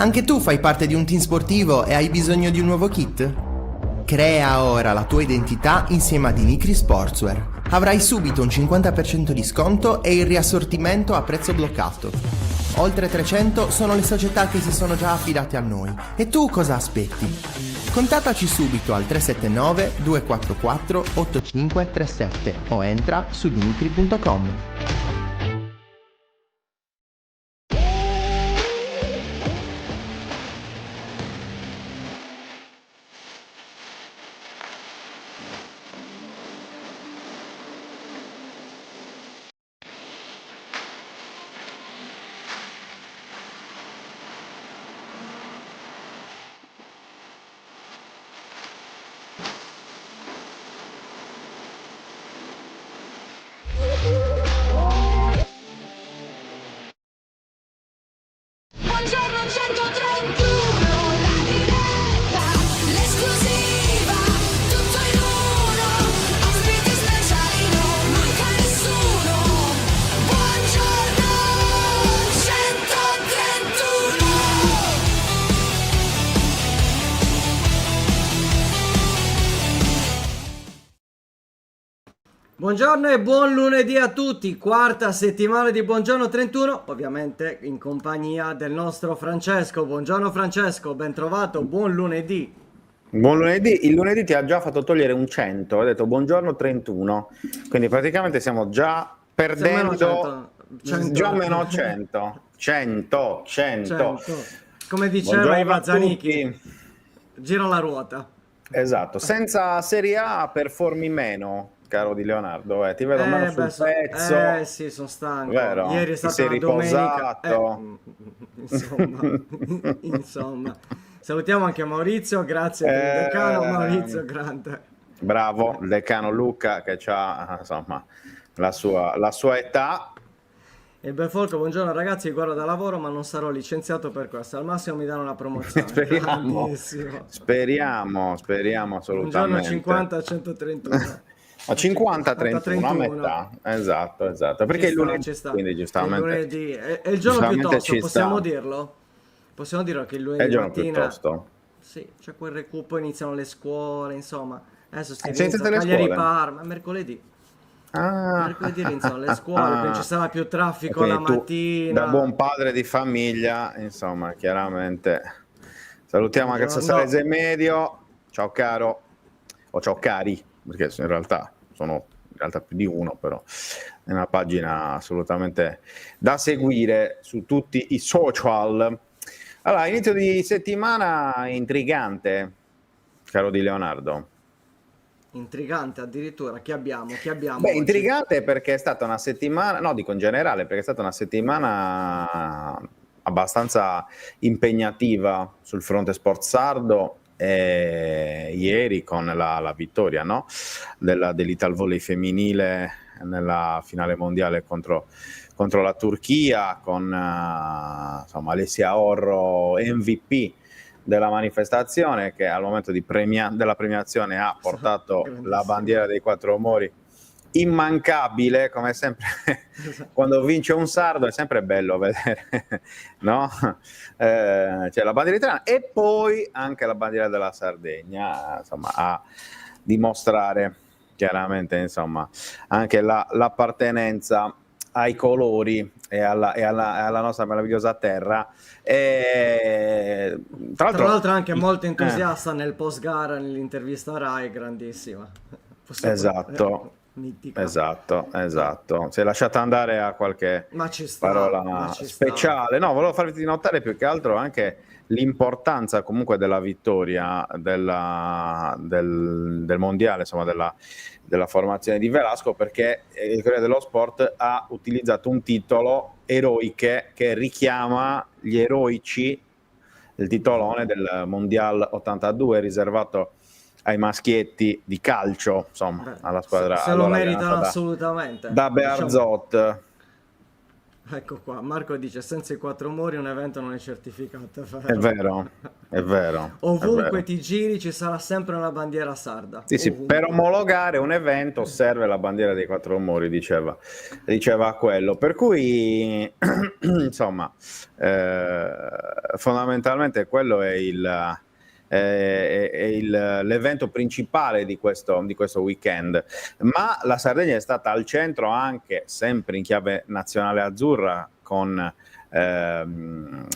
Anche tu fai parte di un team sportivo e hai bisogno di un nuovo kit? Crea ora la tua identità insieme ad Inicri Sportswear. Avrai subito un 50% di sconto e il riassortimento a prezzo bloccato. Oltre 300 sono le società che si sono già affidate a noi. E tu cosa aspetti? Contattaci subito al 379 244 8537 o entra su dimitri.com. Buongiorno 131, la diretta, l'esclusiva, tutto in uno, ospiti speciali, non manca nessuno. Buongiorno 131. Buongiorno e buon lunedì a tutti, quarta settimana di Buongiorno 31, ovviamente in compagnia del nostro Francesco. Buongiorno Francesco, ben trovato, buon lunedì. Buon lunedì, il lunedì ti ha già fatto togliere un 100, ha detto buongiorno 31, quindi praticamente stiamo già perdendo, già meno 100, 100. Come diceva Buongiorno Iva a Zanicchi, tutti. gira la ruota. Esatto, senza Serie A performi meno, caro Di Leonardo, ti vedo meno sul pezzo, sì, sono stanco. vero? Ieri è Ti stata sei una domenica. riposato. Insomma. Salutiamo anche Maurizio, grazie per il decano, Maurizio grande. Bravo, il decano Luca che ha insomma la sua età. E il bel Folco, buongiorno ragazzi, guardo da lavoro ma non sarò licenziato per questo, al massimo mi danno una promozione. Speriamo, Grandissimo. speriamo Buongiorno assolutamente. 50 a 131. A 50-31 a metà, esatto, perché il lunedì, ci sta. quindi Il giustamente lunedì è il giorno più giustamente tosto, ci possiamo sta. dirlo? Possiamo dirlo che il È lunedì il giorno più mattina, tosto. sì, c'è quel recupero, iniziano le scuole, insomma, adesso si Sono inizia iniziate le Cagliari scuole? Parma, è mercoledì. Ah, Mercoledì iniziano le scuole, quindi ci sarà più traffico la quindi tu, da mattina. buon padre di famiglia, insomma, chiaramente salutiamo anche il Buongiorno. Sassarese Medio. Ciao caro, o ciao cari, perché in realtà sono più di uno, però è una pagina assolutamente da seguire su tutti i social. Allora, inizio di settimana intrigante, caro Di Leonardo. Intrigante addirittura, chi abbiamo? Chi abbiamo Beh, oggi? intrigante perché è stata una settimana, no, dico in generale, perché è stata una settimana abbastanza impegnativa sul fronte sport sardo. Ieri con la vittoria, no, dell'Ital Volley femminile nella finale mondiale contro la Turchia, con insomma, Alessia Orro MVP della manifestazione, che al momento della premiazione ha portato la bandiera dei quattro amori immancabile, come sempre. Quando vince un sardo è sempre bello vedere, no? C'è la bandiera italiana e poi anche la bandiera della Sardegna, insomma, a dimostrare chiaramente, insomma, anche l'appartenenza ai colori e alla nostra meravigliosa terra. Tra l'altro anche molto entusiasta nel post gara, nell'intervista Rai, grandissima. Esatto. Mitica. Esatto. Si è lasciata andare a qualche parola speciale. No, volevo farvi notare più che altro anche l'importanza comunque della vittoria del mondiale, insomma della formazione di Velasco, perché il Corriere dello Sport ha utilizzato un titolo eroiche che richiama gli eroici, il titolone del Mondial 82 riservato ai maschietti di calcio, insomma, alla squadra se lo meritano assolutamente, da Bearzot. Ecco qua, Marco dice senza i quattro muri un evento non è certificato. È vero, è vero, è Ovunque vero. ti giri ci sarà sempre una bandiera sarda. Sì, sì, per Ovunque. omologare un evento serve la bandiera dei quattro muri, diceva quello. Per cui, insomma, fondamentalmente quello è l'evento principale di questo weekend. Ma la Sardegna è stata al centro anche, sempre in chiave nazionale azzurra, con il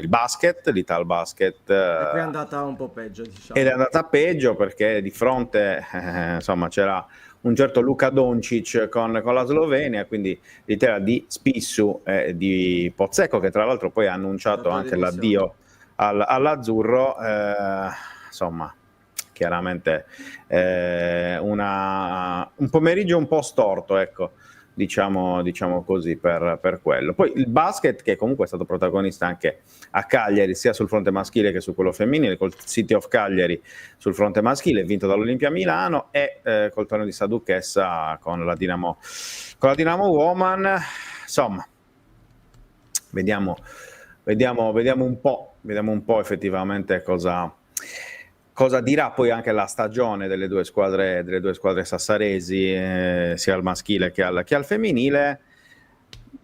basket, l'Italbasket. E qui è andata un po' peggio, diciamo. Ed è andata peggio perché di fronte insomma, c'era un certo Luka Doncic con la Slovenia, quindi l'Italia di Spissu e di Pozzecco, che tra l'altro poi ha annunciato La anche dimissione. l'addio all'azzurro. Insomma, chiaramente un pomeriggio un po' storto, ecco. Diciamo così per quello. Poi il basket, che comunque è stato protagonista anche a Cagliari, sia sul fronte maschile che su quello femminile, col City of Cagliari sul fronte maschile, vinto dall'Olimpia Milano, e col torneo di Sa Duchessa con la Dinamo Woman. Insomma, vediamo un po' effettivamente cosa dirà poi anche la stagione delle due squadre sassaresi, sia al maschile che al femminile.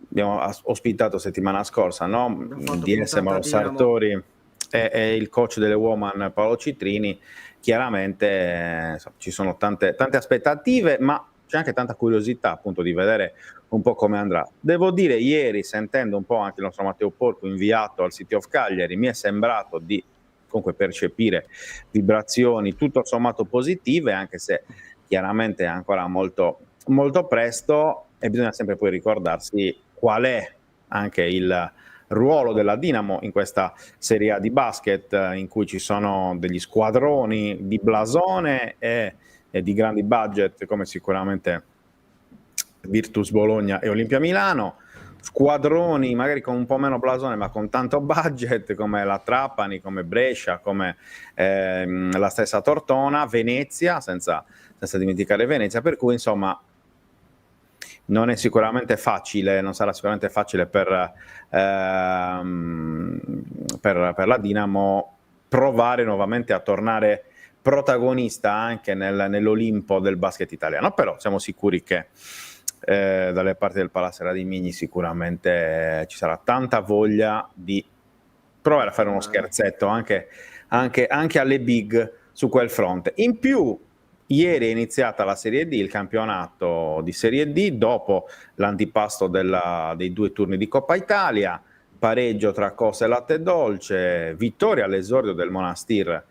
Abbiamo ospitato settimana scorsa, no? Abbiamo fatto DS puntata Mauro Dinamo. Sartori e il coach delle woman Paolo Citrini. Chiaramente insomma, ci sono tante aspettative, ma c'è anche tanta curiosità appunto di vedere un po' come andrà. Devo dire, ieri, sentendo un po' anche il nostro Matteo Porco inviato al City of Cagliari, mi è sembrato di comunque percepire vibrazioni tutto sommato positive, anche se chiaramente è ancora molto, molto presto, e bisogna sempre poi ricordarsi qual è anche il ruolo della Dinamo in questa Serie A di basket, in cui ci sono degli squadroni di blasone e di grandi budget, come sicuramente Virtus Bologna e Olimpia Milano, squadroni magari con un po' meno blasone ma con tanto budget, come la Trapani, come Brescia, come la stessa Tortona, Venezia, senza dimenticare Venezia, per cui insomma non sarà sicuramente facile per la Dinamo provare nuovamente a tornare protagonista anche nell'Olimpo del basket italiano, però siamo sicuri che dalle parti del Palazzo Radimini sicuramente ci sarà tanta voglia di provare a fare uno scherzetto anche alle big su quel fronte. In più, ieri è iniziata la Serie D, il campionato di Serie D, dopo l'antipasto dei 2 turni di Coppa Italia, pareggio tra Cosa e Latte Dolce, vittoria all'esordio del Monastir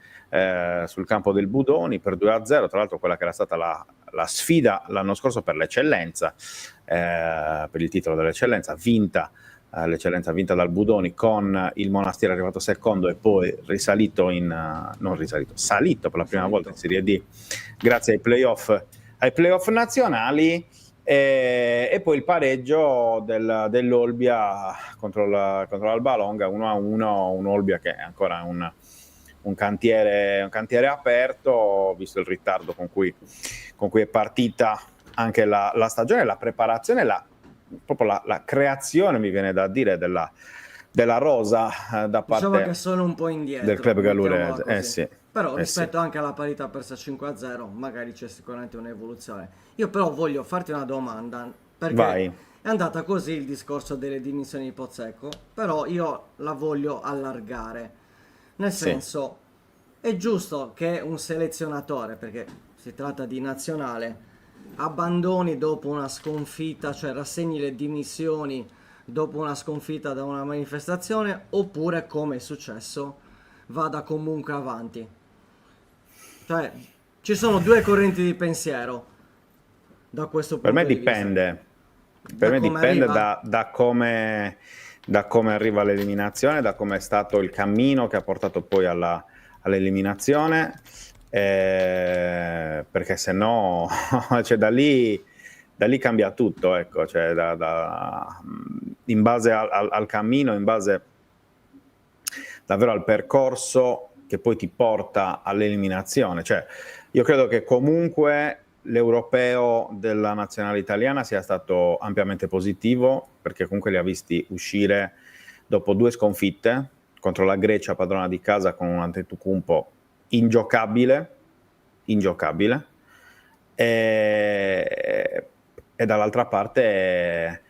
sul campo del Budoni per 2-0, tra l'altro quella che era stata la sfida l'anno scorso per l'eccellenza, per il titolo dell'eccellenza, l'eccellenza vinta dal Budoni, con il Monastir arrivato secondo e poi salito per la prima volta in Serie D grazie ai playoff nazionali, e poi il pareggio dell'Olbia contro l'Alba Longa 1-1, un Olbia che è ancora un cantiere aperto, visto il ritardo con cui è partita anche la stagione, la preparazione, proprio la creazione, mi viene da dire, della rosa da parte, diciamo che sono un po' indietro del club mettiamola gallurese. così. Sì. Però rispetto anche alla parità persa 5-0 magari c'è sicuramente un'evoluzione. Io però voglio farti una domanda, perché Vai. è andata così il discorso delle dimissioni di Pozzecco, però io la voglio allargare, nel Sì. senso, è giusto che un selezionatore, perché si tratta di nazionale, abbandoni dopo una sconfitta, cioè rassegni le dimissioni dopo una sconfitta da una manifestazione, oppure, come è successo, vada comunque avanti. Cioè, ci sono due correnti di pensiero da questo Per punto me di vista. dipende. Da Per me come dipende arriva? da come arriva l'eliminazione, da come è stato il cammino che ha portato poi all'eliminazione, perché se no cioè da lì cambia tutto, ecco, cioè in base al cammino, in base davvero al percorso che poi ti porta all'eliminazione. Cioè, io credo che comunque l'europeo della nazionale italiana sia stato ampiamente positivo, perché comunque li ha visti uscire dopo 2 sconfitte contro la Grecia, padrona di casa, con un Antetokounmpo ingiocabile, e dall'altra parte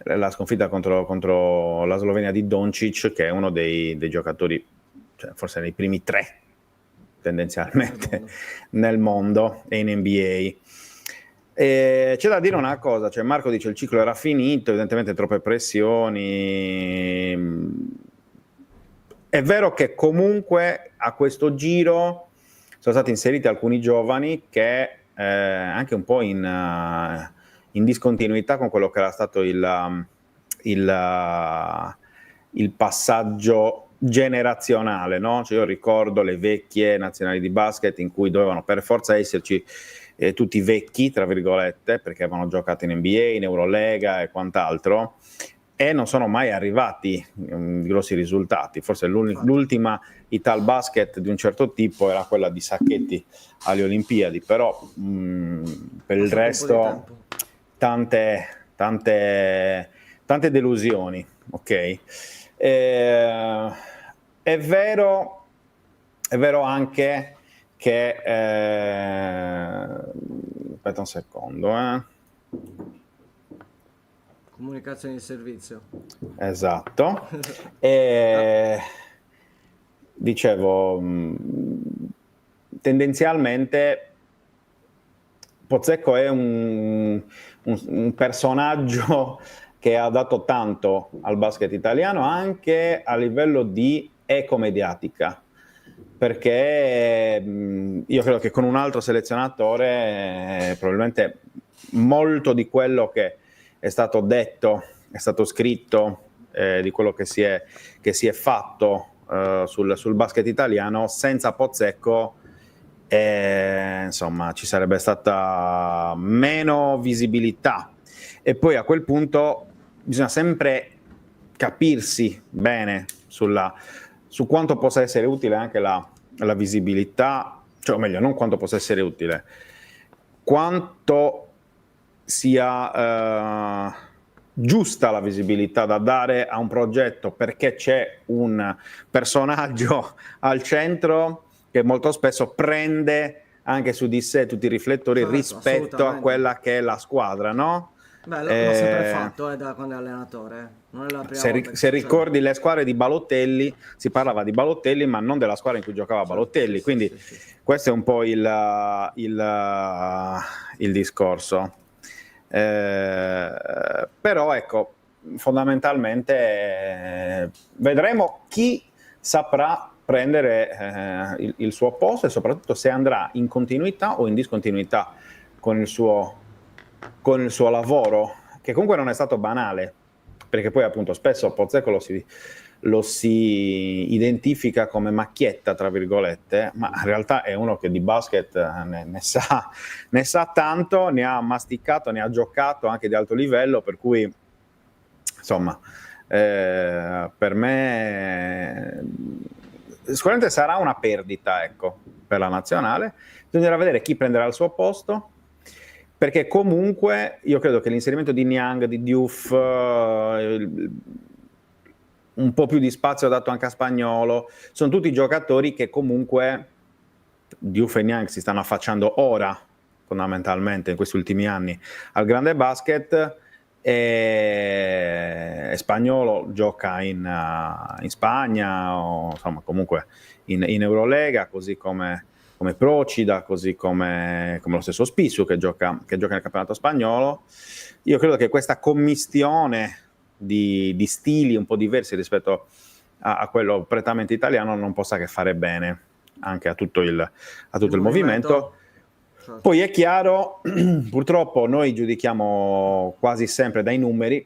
la sconfitta contro la Slovenia di Doncic, che è uno dei giocatori, cioè forse nei primi 3 tendenzialmente nel mondo e in NBA. C'è da dire una cosa, cioè Marco dice il ciclo era finito, evidentemente troppe pressioni. È vero che comunque a questo giro sono stati inseriti alcuni giovani che anche un po' in discontinuità con quello che era stato il passaggio generazionale, no? Cioè io ricordo le vecchie nazionali di basket in cui dovevano per forza esserci tutti vecchi, tra virgolette, perché avevano giocato in NBA, in Eurolega e quant'altro, e non sono mai arrivati grossi risultati. Forse l'ultima Ital Basket di un certo tipo era quella di Sacchetti alle Olimpiadi, però per il resto tante delusioni, ok? È vero anche che aspetta un secondo, Comunicazione di servizio. esatto. Dicevo, tendenzialmente Pozzecco è un personaggio che ha dato tanto al basket italiano anche a livello di eco mediatica, perché io credo che con un altro selezionatore probabilmente molto di quello che è stato detto, è stato scritto, di quello che si è fatto sul basket italiano, senza Pozzecco insomma ci sarebbe stata meno visibilità. E poi a quel punto bisogna sempre capirsi bene su quanto possa essere utile anche la visibilità, cioè o meglio, non quanto possa essere utile, quanto sia giusta la visibilità da dare a un progetto, perché c'è un personaggio al centro che molto spesso prende anche su di sé tutti i riflettori rispetto a quella che è la squadra, no? Beh, l'ho sempre fatto da quando è allenatore. Non è la prima volta se ricordi le squadre di Balotelli, si parlava di Balotelli, ma non della squadra in cui giocava Balotelli. Quindi questo è un po' il discorso. Però ecco, fondamentalmente vedremo chi saprà prendere il suo posto e soprattutto se andrà in continuità o in discontinuità con il suo lavoro, che comunque non è stato banale, perché poi appunto spesso Pozzecco lo si identifica come macchietta, tra virgolette, ma in realtà è uno che di basket ne sa tanto, ne ha masticato, ne ha giocato anche di alto livello, per cui insomma per me sicuramente sarà una perdita, ecco, per la nazionale. Bisognerà vedere chi prenderà il suo posto, perché comunque io credo che l'inserimento di Niang, di Diouf, un po' più di spazio dato anche a Spagnolo, sono tutti giocatori che comunque Diouf e Niang si stanno affacciando ora, fondamentalmente in questi ultimi anni, al grande basket, e Spagnolo gioca in Spagna o insomma comunque in Eurolega, così come Procida, così come lo stesso Spissu che gioca nel campionato spagnolo. Io credo che questa commistione di stili un po' diversi rispetto a quello prettamente italiano non possa che fare bene anche a tutto il movimento. Poi è chiaro, purtroppo noi giudichiamo quasi sempre dai numeri,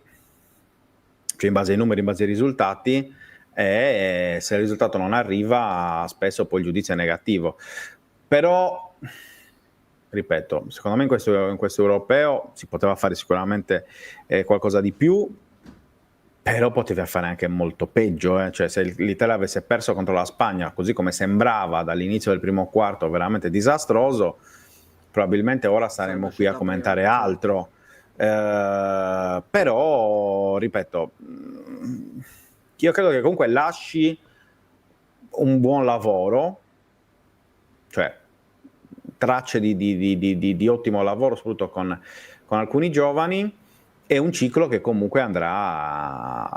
cioè in base ai numeri, in base ai risultati, e se il risultato non arriva spesso poi il giudizio è negativo. Però, ripeto, secondo me in questo europeo si poteva fare sicuramente qualcosa di più, Però poteva fare anche molto peggio, eh. Cioè, se l'Italia avesse perso contro la Spagna, così come sembrava dall'inizio del primo quarto, veramente disastroso, probabilmente ora saremmo qui a uscita commentare prima, sì. altro. Però, ripeto, io credo che comunque lasci un buon lavoro, cioè tracce di ottimo lavoro, soprattutto con alcuni giovani, e un ciclo che comunque andrà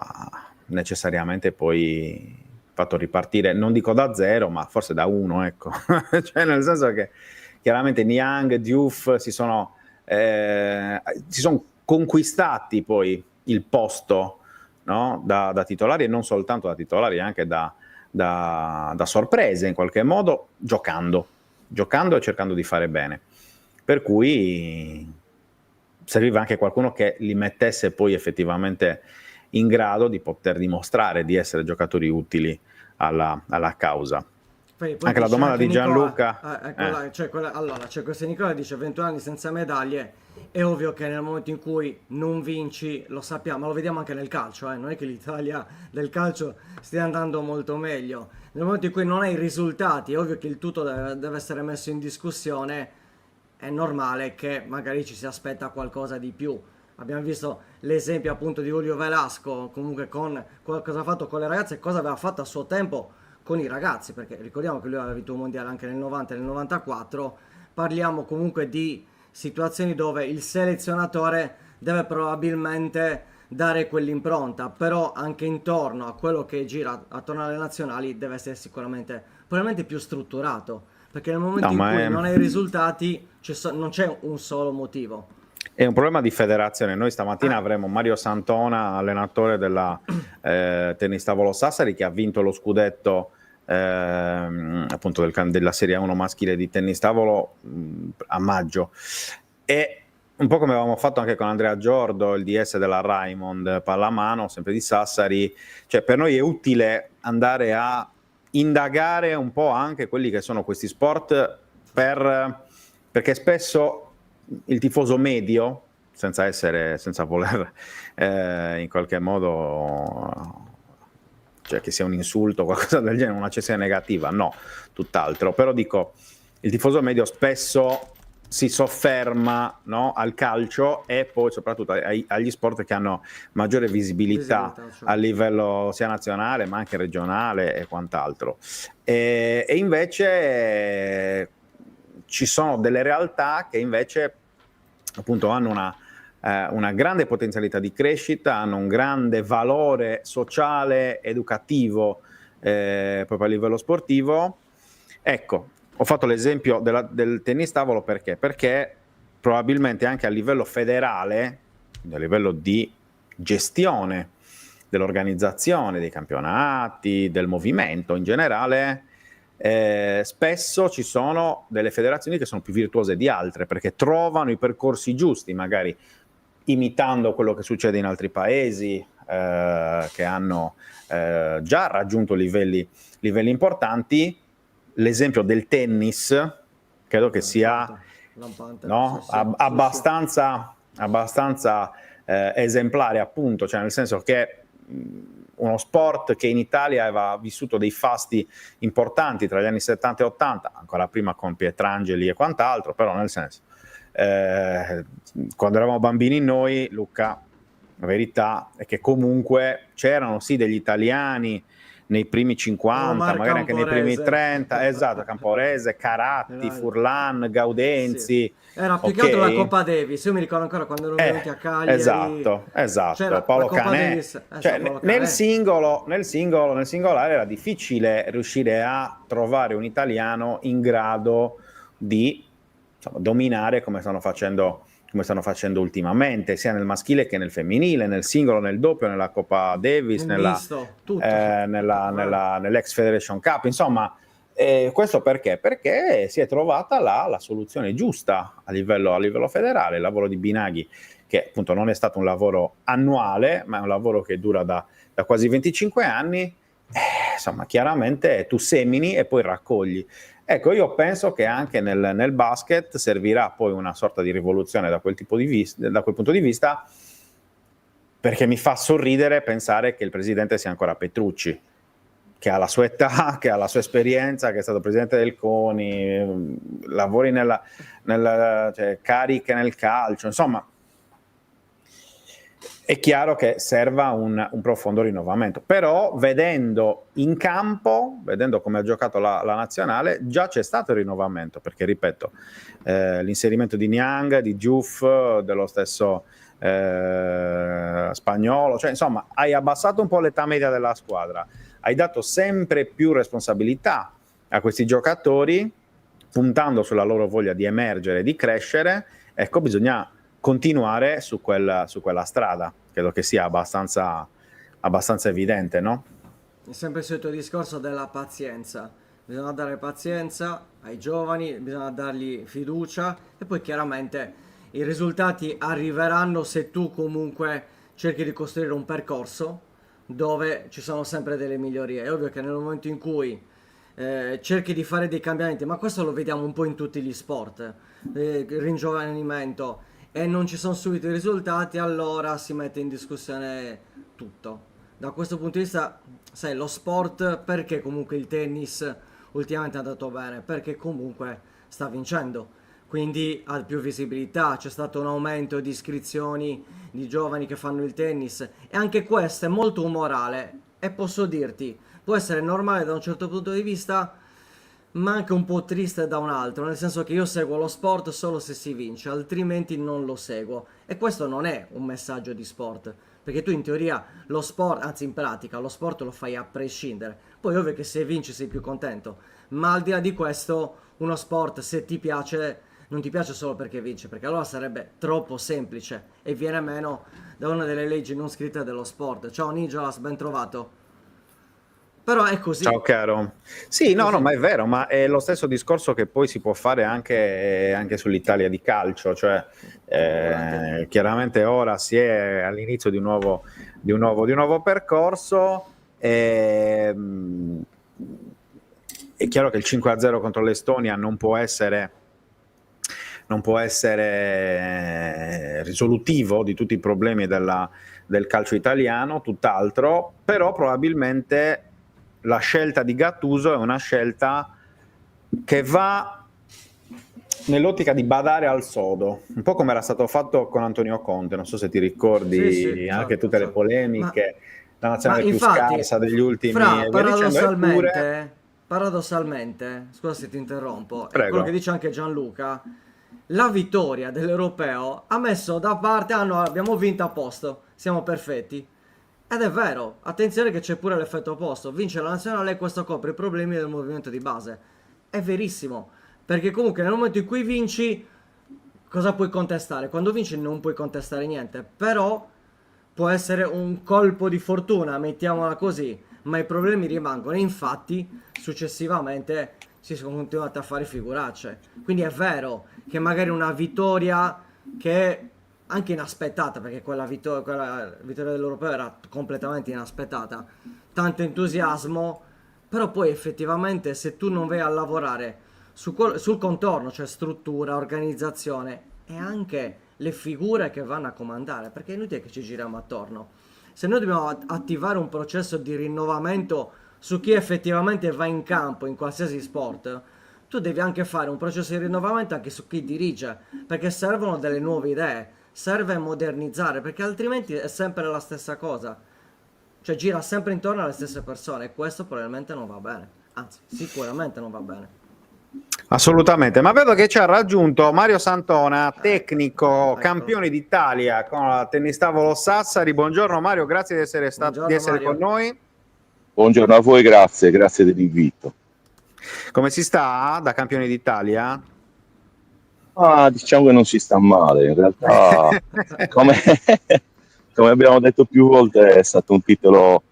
necessariamente poi fatto ripartire, non dico da zero, ma forse da uno, ecco. Cioè, nel senso che chiaramente Niang, Diouf si sono conquistati poi il posto, no? da titolari, e non soltanto da titolari, anche da sorprese in qualche modo, giocando e cercando di fare bene. Per cui serviva anche qualcuno che li mettesse poi effettivamente in grado di poter dimostrare di essere giocatori utili alla causa. Poi Anche la dice domanda anche di Nicola, Gianluca, allora, c'è questo Nicola dice 21 anni senza medaglie, è ovvio che nel momento in cui non vinci, lo sappiamo, ma lo vediamo anche nel calcio, non è che l'Italia del calcio stia andando molto meglio, nel momento in cui non hai risultati, è ovvio che il tutto deve essere messo in discussione, è normale che magari ci si aspetta qualcosa di più. Abbiamo visto l'esempio appunto di Julio Velasco, comunque con cosa ha fatto con le ragazze e cosa aveva fatto a suo tempo con i ragazzi, perché ricordiamo che lui aveva vinto un mondiale anche nel 90 e nel 94, parliamo comunque di situazioni dove il selezionatore deve probabilmente dare quell'impronta, però anche intorno a quello che gira attorno alle nazionali deve essere sicuramente probabilmente più strutturato, perché nel momento no, in ma cui non hai risultati non c'è un solo motivo. è un problema di federazione. Noi stamattina avremo Mario Santona, allenatore della Tennis Tavolo Sassari, che ha vinto lo scudetto appunto della Serie 1 maschile di tennis tavolo a maggio, e un po' come avevamo fatto anche con Andrea Giordo, il DS della Raimond pallamano, sempre di Sassari, cioè per noi è utile andare a indagare un po' anche quelli che sono questi sport, perché spesso il tifoso medio, senza voler in qualche modo, cioè che sia un insulto o qualcosa del genere, una cessione negativa, no, tutt'altro. Però dico, il tifoso medio spesso si sofferma, no, al calcio e poi soprattutto agli sport che hanno maggiore visibilità Cioè. a livello sia nazionale ma anche regionale e quant'altro. E invece ci sono delle realtà che invece appunto hanno una grande potenzialità di crescita, hanno un grande valore sociale, educativo, proprio a livello sportivo. Ecco, ho fatto l'esempio del tennis tavolo perché probabilmente anche a livello federale, quindi a livello di gestione dell'organizzazione, dei campionati, del movimento in generale, spesso ci sono delle federazioni che sono più virtuose di altre, perché trovano i percorsi giusti, magari imitando quello che succede in altri paesi che hanno già raggiunto livelli importanti. L'esempio del tennis credo che sia Lampante. no? Sì, sì, abbastanza esemplare, appunto, cioè nel senso che uno sport che in Italia aveva vissuto dei fasti importanti tra gli anni 70 e 80, ancora prima con Pietrangeli e quant'altro, però nel senso quando eravamo bambini noi, Luca, la verità è che comunque c'erano sì degli italiani nei primi 50, Omar magari anche nei primi Camporese. 30, esatto, Camporese, Caratti, Furlan, Gaudenzi. Sì. Era più che altro la Coppa Davis, io mi ricordo ancora quando erano venuti a Cagliari. Esatto, C'era Paolo la Coppa Canè. Davis, Cioè, Paolo nel Canè. singolare era difficile riuscire a trovare un italiano in grado di dominare come stanno facendo ultimamente, sia nel maschile che nel femminile, nel singolo, nel doppio, nella Coppa Davis, Misto, tutto. nell'Ex Federation Cup, insomma. Questo perché? Perché si è trovata la soluzione giusta a livello federale. Il lavoro di Binaghi, che appunto non è stato un lavoro annuale, ma è un lavoro che dura da quasi 25 anni, insomma, chiaramente tu semini e poi raccogli. Ecco, io penso che anche nel basket servirà poi una sorta di rivoluzione da quel punto di vista, perché mi fa sorridere pensare che il presidente sia ancora Petrucci, che ha la sua età, che ha la sua esperienza, che è stato presidente del CONI, lavori cioè, cariche nel calcio, insomma. È chiaro che serva un profondo rinnovamento, però vedendo in campo, vedendo come ha giocato la nazionale, già c'è stato il rinnovamento, perché ripeto, l'inserimento di Niang, di Diouf, dello stesso Spagnolo, cioè insomma hai abbassato un po' l'età media della squadra, hai dato sempre più responsabilità a questi giocatori, puntando sulla loro voglia di emergere, di crescere. Ecco, bisogna continuare su quella strada, credo che sia abbastanza evidente, no? È sempre il solito discorso della pazienza. Bisogna dare pazienza ai giovani, bisogna dargli fiducia e poi chiaramente i risultati arriveranno se tu comunque cerchi di costruire un percorso dove ci sono sempre delle migliorie. È ovvio che nel momento in cui cerchi di fare dei cambiamenti, ma questo lo vediamo un po' in tutti gli sport, ringiovanimento, e non ci sono subito i risultati, allora si mette in discussione tutto. Da questo punto di vista, sai, lo sport, perché comunque il tennis ultimamente è andato bene? Perché comunque sta vincendo, quindi ha più visibilità, c'è stato un aumento di iscrizioni di giovani che fanno il tennis, e anche questo è molto umorale, e posso dirti, può essere normale da un certo punto di vista, ma anche un po' triste da un altro, nel senso che io seguo lo sport solo se si vince, altrimenti non lo seguo. E questo non è un messaggio di sport, perché tu in teoria lo sport, anzi in pratica, lo sport lo fai a prescindere. Poi è ovvio che se vinci sei più contento, ma al di là di questo, uno sport se ti piace, non ti piace solo perché vince, perché allora sarebbe troppo semplice e viene meno da una delle leggi non scritte dello sport. Ciao Nijolas, ben trovato. Però è così. Ciao caro. Sì, no, ma è vero, ma è lo stesso discorso che poi si può fare anche sull'Italia di calcio, cioè chiaramente ora si è all'inizio di un nuovo percorso. È chiaro che il 5-0 contro l'Estonia non può essere risolutivo di tutti i problemi del calcio italiano, tutt'altro, però probabilmente la scelta di Gattuso è una scelta che va nell'ottica di badare al sodo, un po' come era stato fatto con Antonio Conte, non so se ti ricordi, Sì, anche certo, tutte le certo. polemiche, la nazionale più infatti, scarsa degli ultimi Fra, e via dicendo, eppure... paradossalmente, scusa se ti interrompo, è Prego. quello che dice anche Gianluca, la vittoria dell'Europeo ha messo da parte, abbiamo vinto a posto, siamo perfetti. Ed è vero, attenzione che c'è pure l'effetto opposto, vince la nazionale e questo copre i problemi del movimento di base. È verissimo, perché comunque nel momento in cui vinci, cosa puoi contestare? Quando vinci non puoi contestare niente, però può essere un colpo di fortuna, mettiamola così, ma i problemi rimangono e infatti successivamente si sono continuati a fare figuracce. Quindi è vero che magari una vittoria che è anche inaspettata, perché quella vittoria dell'Europeo era completamente inaspettata, tanto entusiasmo, però poi effettivamente se tu non vai a lavorare sul contorno, cioè struttura, organizzazione e anche le figure che vanno a comandare, perché è inutile che ci giriamo attorno. Se noi dobbiamo attivare un processo di rinnovamento su chi effettivamente va in campo in qualsiasi sport, tu devi anche fare un processo di rinnovamento anche su chi dirige, perché servono delle nuove idee, serve modernizzare, perché altrimenti è sempre la stessa cosa, cioè gira sempre intorno alle stesse persone e questo probabilmente non va bene, anzi sicuramente non va bene. Assolutamente, ma vedo che ci ha raggiunto Mario Santona, tecnico, campione d'Italia con la Tennis Tavolo Sassari. Buongiorno Mario, grazie di essere Buongiorno, con noi. Buongiorno a voi, grazie dell'invito. Come si sta da campione d'Italia? Diciamo che non si sta male, in realtà come, come abbiamo detto più volte è stato un titolo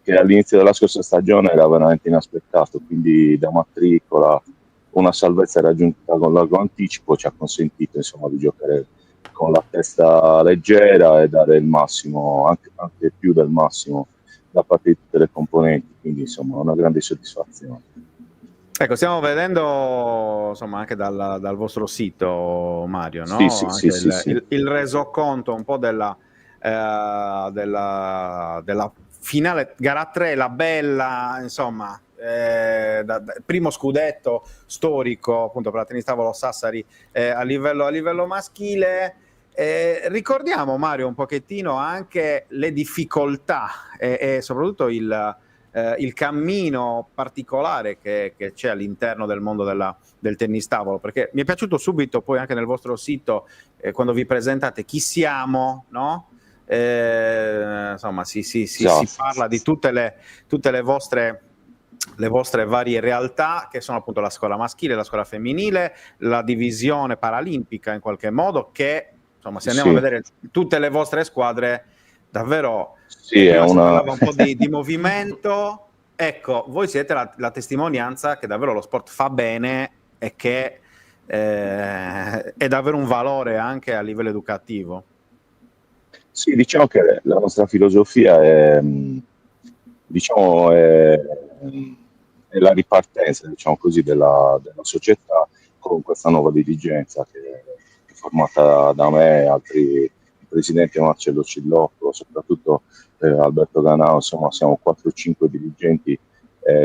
che all'inizio della scorsa stagione era veramente inaspettato, quindi da matricola una salvezza raggiunta con largo anticipo ci ha consentito insomma di giocare con la testa leggera e dare il massimo, anche più del massimo da parte di tutte le componenti, quindi insomma una grande soddisfazione. Ecco, stiamo vedendo insomma anche dal vostro sito, Mario, no? Sì. Il resoconto un po' della della finale gara 3, la bella, insomma, primo scudetto storico appunto per la Tennis Tavolo Sassari a livello maschile. Ricordiamo, Mario, un pochettino anche le difficoltà e soprattutto il cammino particolare che c'è all'interno del mondo del tennis tavolo, perché mi è piaciuto subito poi anche nel vostro sito quando vi presentate chi siamo, no? Insomma si parla di tutte le vostre varie realtà, che sono appunto la scuola maschile, la scuola femminile, la divisione paralimpica in qualche modo, che insomma se andiamo a vedere tutte le vostre squadre davvero si parlava un po' di movimento. Ecco, voi siete la testimonianza che davvero lo sport fa bene e che è davvero un valore anche a livello educativo. Sì, diciamo che la nostra filosofia è la ripartenza, diciamo così, della società con questa nuova dirigenza che è formata da me, altri presidenti, Marcello Cillotto, soprattutto Alberto Ganao. Insomma siamo 4-5 dirigenti,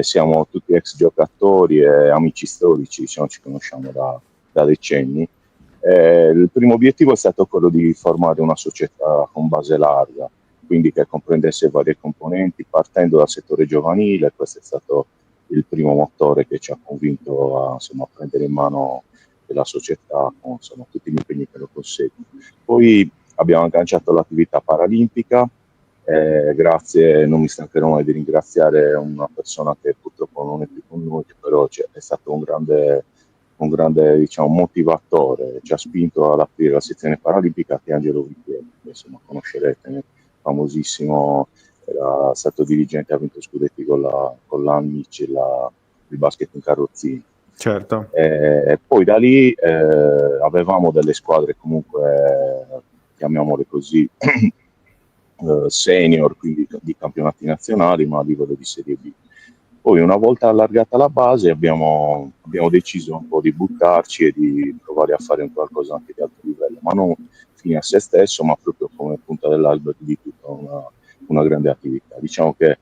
siamo tutti ex giocatori e amici storici, diciamo, ci conosciamo da decenni. Il primo obiettivo è stato quello di formare una società con base larga, quindi che comprendesse varie componenti, partendo dal settore giovanile. Questo è stato il primo motore che ci ha convinto a prendere in mano la società con tutti gli impegni che lo conseguono. Poi abbiamo agganciato l'attività paralimpica, grazie, non mi stancherò mai di ringraziare una persona che purtroppo non è più con noi, che però è stato un grande diciamo, motivatore, ci ha spinto ad aprire la sezione paralimpica, che è Angelo Vittieri, che insomma conoscerete, famosissimo, era stato dirigente, ha vinto scudetti con l'Anmic, il basket in carrozzina. Certo. Poi da lì avevamo delle squadre comunque, chiamiamole così, senior, quindi di campionati nazionali, ma a livello di Serie B. Poi una volta allargata la base abbiamo deciso un po' di buttarci e di provare a fare qualcosa anche di alto livello, ma non fine a se stesso, ma proprio come punta dell'albero di tutta una grande attività. Diciamo che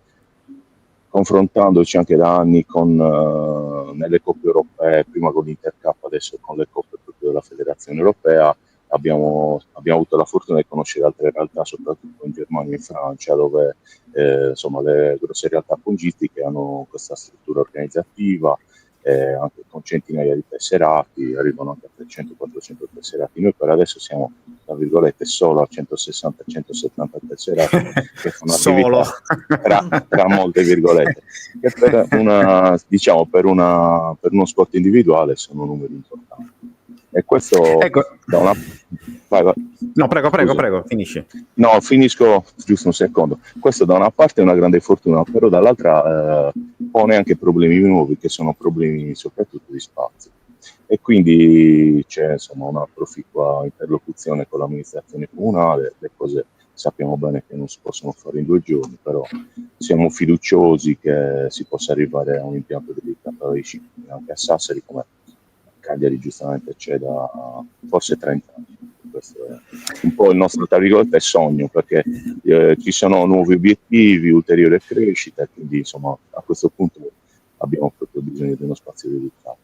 confrontandoci anche da anni nelle coppe europee, prima con l'Intercup, adesso con le coppe proprio della Federazione Europea, abbiamo avuto la fortuna di conoscere altre realtà, soprattutto in Germania e in Francia, dove le grosse realtà pungistiche hanno questa struttura organizzativa, anche con centinaia di tesserati, arrivano anche a 300-400 tesserati. Noi per adesso siamo, tra virgolette, solo a 160-170 tesserati, che sono attività tra molte virgolette, che per uno sport individuale sono numeri importanti. E questo vai. No, prego, finisci. No, finisco giusto un secondo. Questo da una parte è una grande fortuna, però dall'altra pone anche problemi nuovi, che sono problemi soprattutto di spazio. E quindi c'è una proficua interlocuzione con l'amministrazione comunale. Le cose sappiamo bene che non si possono fare in 2 giorni, però siamo fiduciosi che si possa arrivare a un impianto dedicato alla disciplina anche a Sassari, come Cagliari giustamente c'è da forse 30 anni. Questo è un po' il nostro, tra virgolette, sogno, perché ci sono nuovi obiettivi, ulteriore crescita, quindi insomma a questo punto abbiamo proprio bisogno di uno spazio dedicato.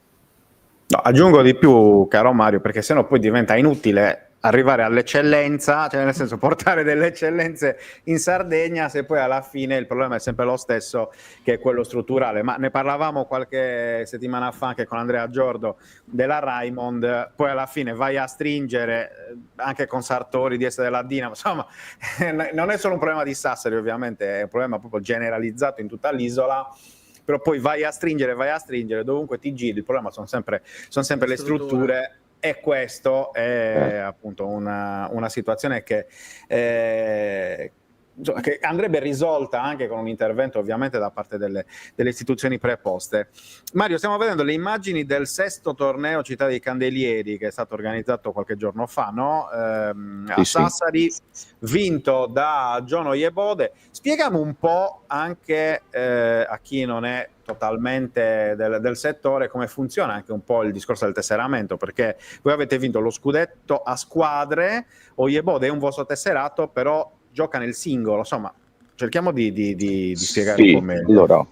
No, aggiungo di più, caro Mario, perché sennò poi diventa inutile arrivare all'eccellenza, cioè nel senso portare delle eccellenze in Sardegna, se poi alla fine il problema è sempre lo stesso, che è quello strutturale. Ma ne parlavamo qualche settimana fa anche con Andrea Giordo della Raimond, poi alla fine vai a stringere anche con Sartori di essere della Dinamo, insomma non è solo un problema di Sassari, ovviamente è un problema proprio generalizzato in tutta l'isola. Però poi vai a stringere, dovunque ti giri, il problema sono sempre le strutture, e questo è appunto una situazione che andrebbe risolta anche con un intervento ovviamente da parte delle istituzioni preposte. Mario, stiamo vedendo le immagini del 6º torneo Città dei Candelieri, che è stato organizzato qualche giorno fa, no? A Sassari, vinto da John Oyebode. Spieghiamo un po' anche a chi non è totalmente del settore come funziona anche un po' il discorso del tesseramento, perché voi avete vinto lo scudetto a squadre, Oyebode è un vostro tesserato, però gioca nel singolo, insomma, cerchiamo di spiegare un Sì, po' meglio. allora,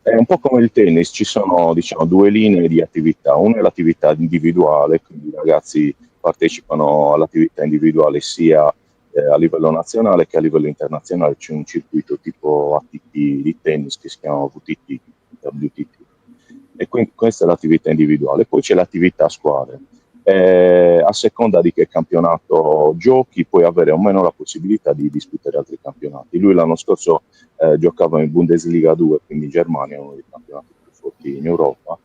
è un po' come il tennis, ci sono diciamo due linee di attività, una è l'attività individuale, quindi i ragazzi partecipano all'attività individuale sia a livello nazionale che a livello internazionale, c'è un circuito tipo ATP di tennis che si chiama VTT, WTT, e quindi questa è l'attività individuale, poi c'è l'attività a squadre. A seconda di che campionato giochi puoi avere o meno la possibilità di disputere altri campionati. Lui l'anno scorso giocava in Bundesliga 2, quindi in Germania, uno dei campionati più forti in Europa.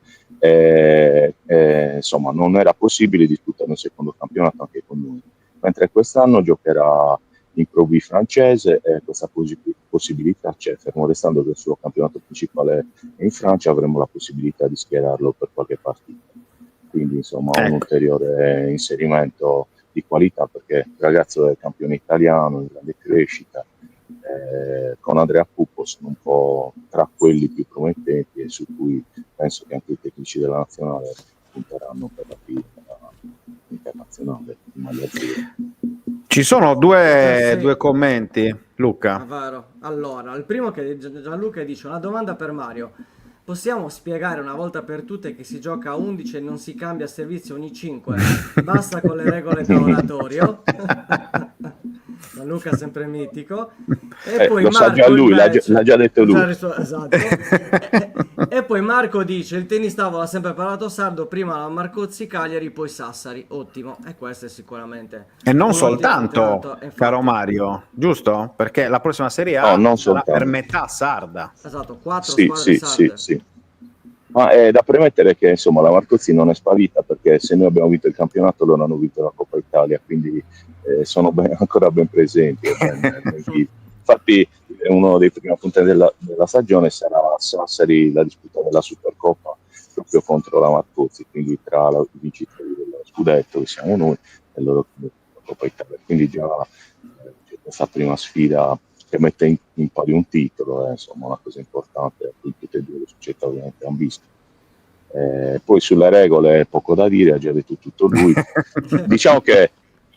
Insomma, non era possibile disputare un secondo campionato anche con noi. Mentre quest'anno giocherà in Pro B francese e questa possibilità c'è, fermo restando che il suo campionato principale è in Francia, avremo la possibilità di schierarlo per qualche partita. Quindi insomma un ulteriore inserimento di qualità, perché il ragazzo è campione italiano in grande crescita, con Andrea Puppo sono un po' tra quelli più promettenti e su cui penso che anche i tecnici della nazionale punteranno per la fila internazionale in maglia azzurra. Ci sono due Sì. commenti, Luca. Vero. Allora, il primo che Gianluca dice: una domanda per Mario. Possiamo spiegare una volta per tutte che si gioca a 11 e non si cambia servizio ogni 5? Basta con le regole da oratorio. Gianluca è sempre mitico. E poi lo sa Marco già lui, invece- l'ha già detto lui. Esatto. E poi Marco dice: il tennis tavolo ha sempre parlato sardo, prima la Marcozzi Cagliari, poi Sassari. Ottimo, e questo è sicuramente E non un soltanto, ottimo, infatti. caro Mario, giusto? Perché la prossima Serie A No, non sarà soltanto. per metà sarda. Esatto, 4 Sì, squadre sarde. sì. Ma è da premettere che insomma la Marcozzi non è sparita, perché se noi abbiamo vinto il campionato loro hanno vinto la Coppa Italia, quindi sono ancora ben presenti. Infatti uno dei primi appuntamenti della stagione sarà Sassari, la disputa della Supercoppa proprio contro la Marcozzi, quindi tra i vincitori dello scudetto, che siamo noi, e loro che la Coppa Italia. Quindi già c'è questa prima sfida che mette in pari un titolo, insomma una cosa importante, a cui tutte e due le società ovviamente hanno visto. Poi sulle regole poco da dire, ha già detto tutto lui. Diciamo che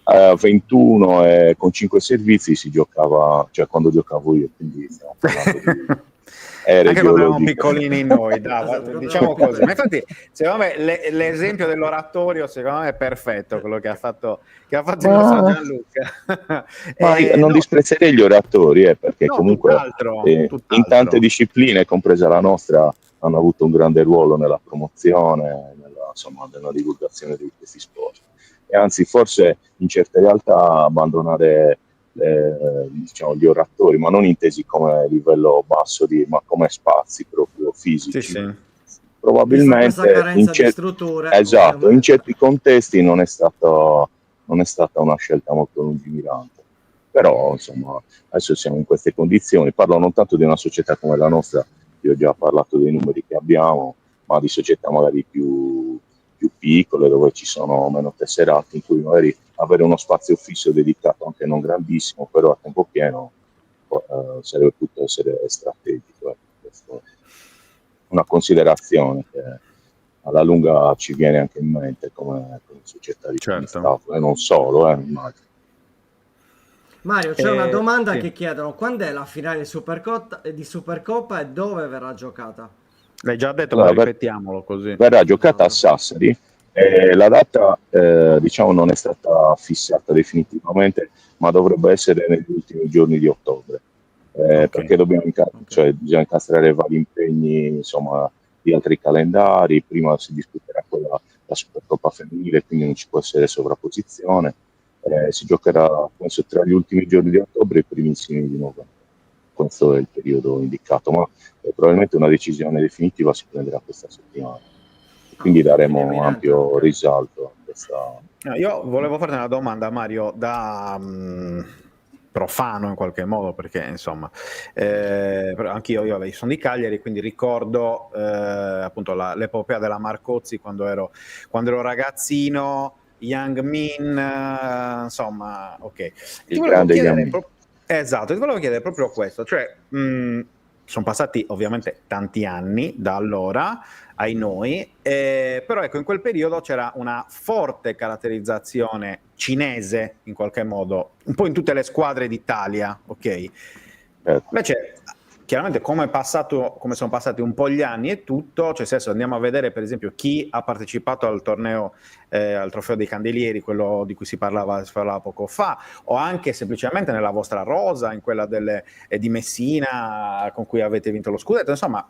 21 e con 5 servizi si giocava, cioè quando giocavo io, quindi stiamo parlando di ere Anche quando eravamo geologiche. piccolini noi, Esatto, diciamo proprio. così. Ma infatti, secondo me, l'esempio dell'oratorio, secondo me, è perfetto, quello che ha fatto il nostro Gianluca. Ma io non No, disprezzerei gli oratori, perché no, comunque tutt'altro. in tante discipline, compresa la nostra, hanno avuto un grande ruolo nella promozione, nella divulgazione di questi sport. E anzi, forse in certe realtà abbandonare diciamo, gli oratori, ma non intesi come livello basso, ma come spazi proprio fisici. Sì. Vista Probabilmente questa carenza di strutture, esatto, in ovviamente. certi contesti non è stata una scelta molto lungimirante. Però insomma adesso siamo in queste condizioni, parlo non tanto di una società come la nostra, io ho già parlato dei numeri che abbiamo, ma di società magari più piccole, dove ci sono meno tesserati, in cui magari avere uno spazio fisso dedicato, anche non grandissimo, però a tempo pieno, sarebbe potuto essere strategico. Questa è una considerazione che alla lunga ci viene anche in mente come società di Certo. e non solo, immagino. Mario, c'è una domanda sì. che chiedono: quando è la finale di Supercoppa e dove verrà giocata? L'hai già detto, Allora, ma ripetiamolo così. verrà giocata a Sassari. La data diciamo non è stata fissata definitivamente, ma dovrebbe essere negli ultimi giorni di ottobre, perché bisogna incastrare vari impegni, insomma, di altri calendari. Prima si discuterà la Supercoppa femminile, quindi non ci può essere sovrapposizione. Si giocherà penso tra gli ultimi giorni di ottobre e i primissimi di novembre. Questo è il periodo indicato, ma probabilmente una decisione definitiva si prenderà questa settimana. Quindi daremo Quindi è evidente, ampio ok. risalto a questa. Io volevo farti una domanda, Mario, da profano in qualche modo, perché insomma, però anch'io sono di Cagliari, quindi ricordo appunto l'epopea della Marcozzi quando ero ragazzino, Young Min, insomma, ok. Il grande Young Min. Esatto, ti volevo chiedere proprio questo, cioè sono passati ovviamente tanti anni da allora ai noi, però ecco, in quel periodo c'era una forte caratterizzazione cinese in qualche modo, un po' in tutte le squadre d'Italia, ok? Invece, chiaramente, come sono passati un po' gli anni e tutto, cioè se andiamo a vedere per esempio chi ha partecipato al torneo, al trofeo dei Candelieri, quello di cui si parlava poco fa, o anche semplicemente nella vostra rosa, in quella di Messina con cui avete vinto lo scudetto, insomma,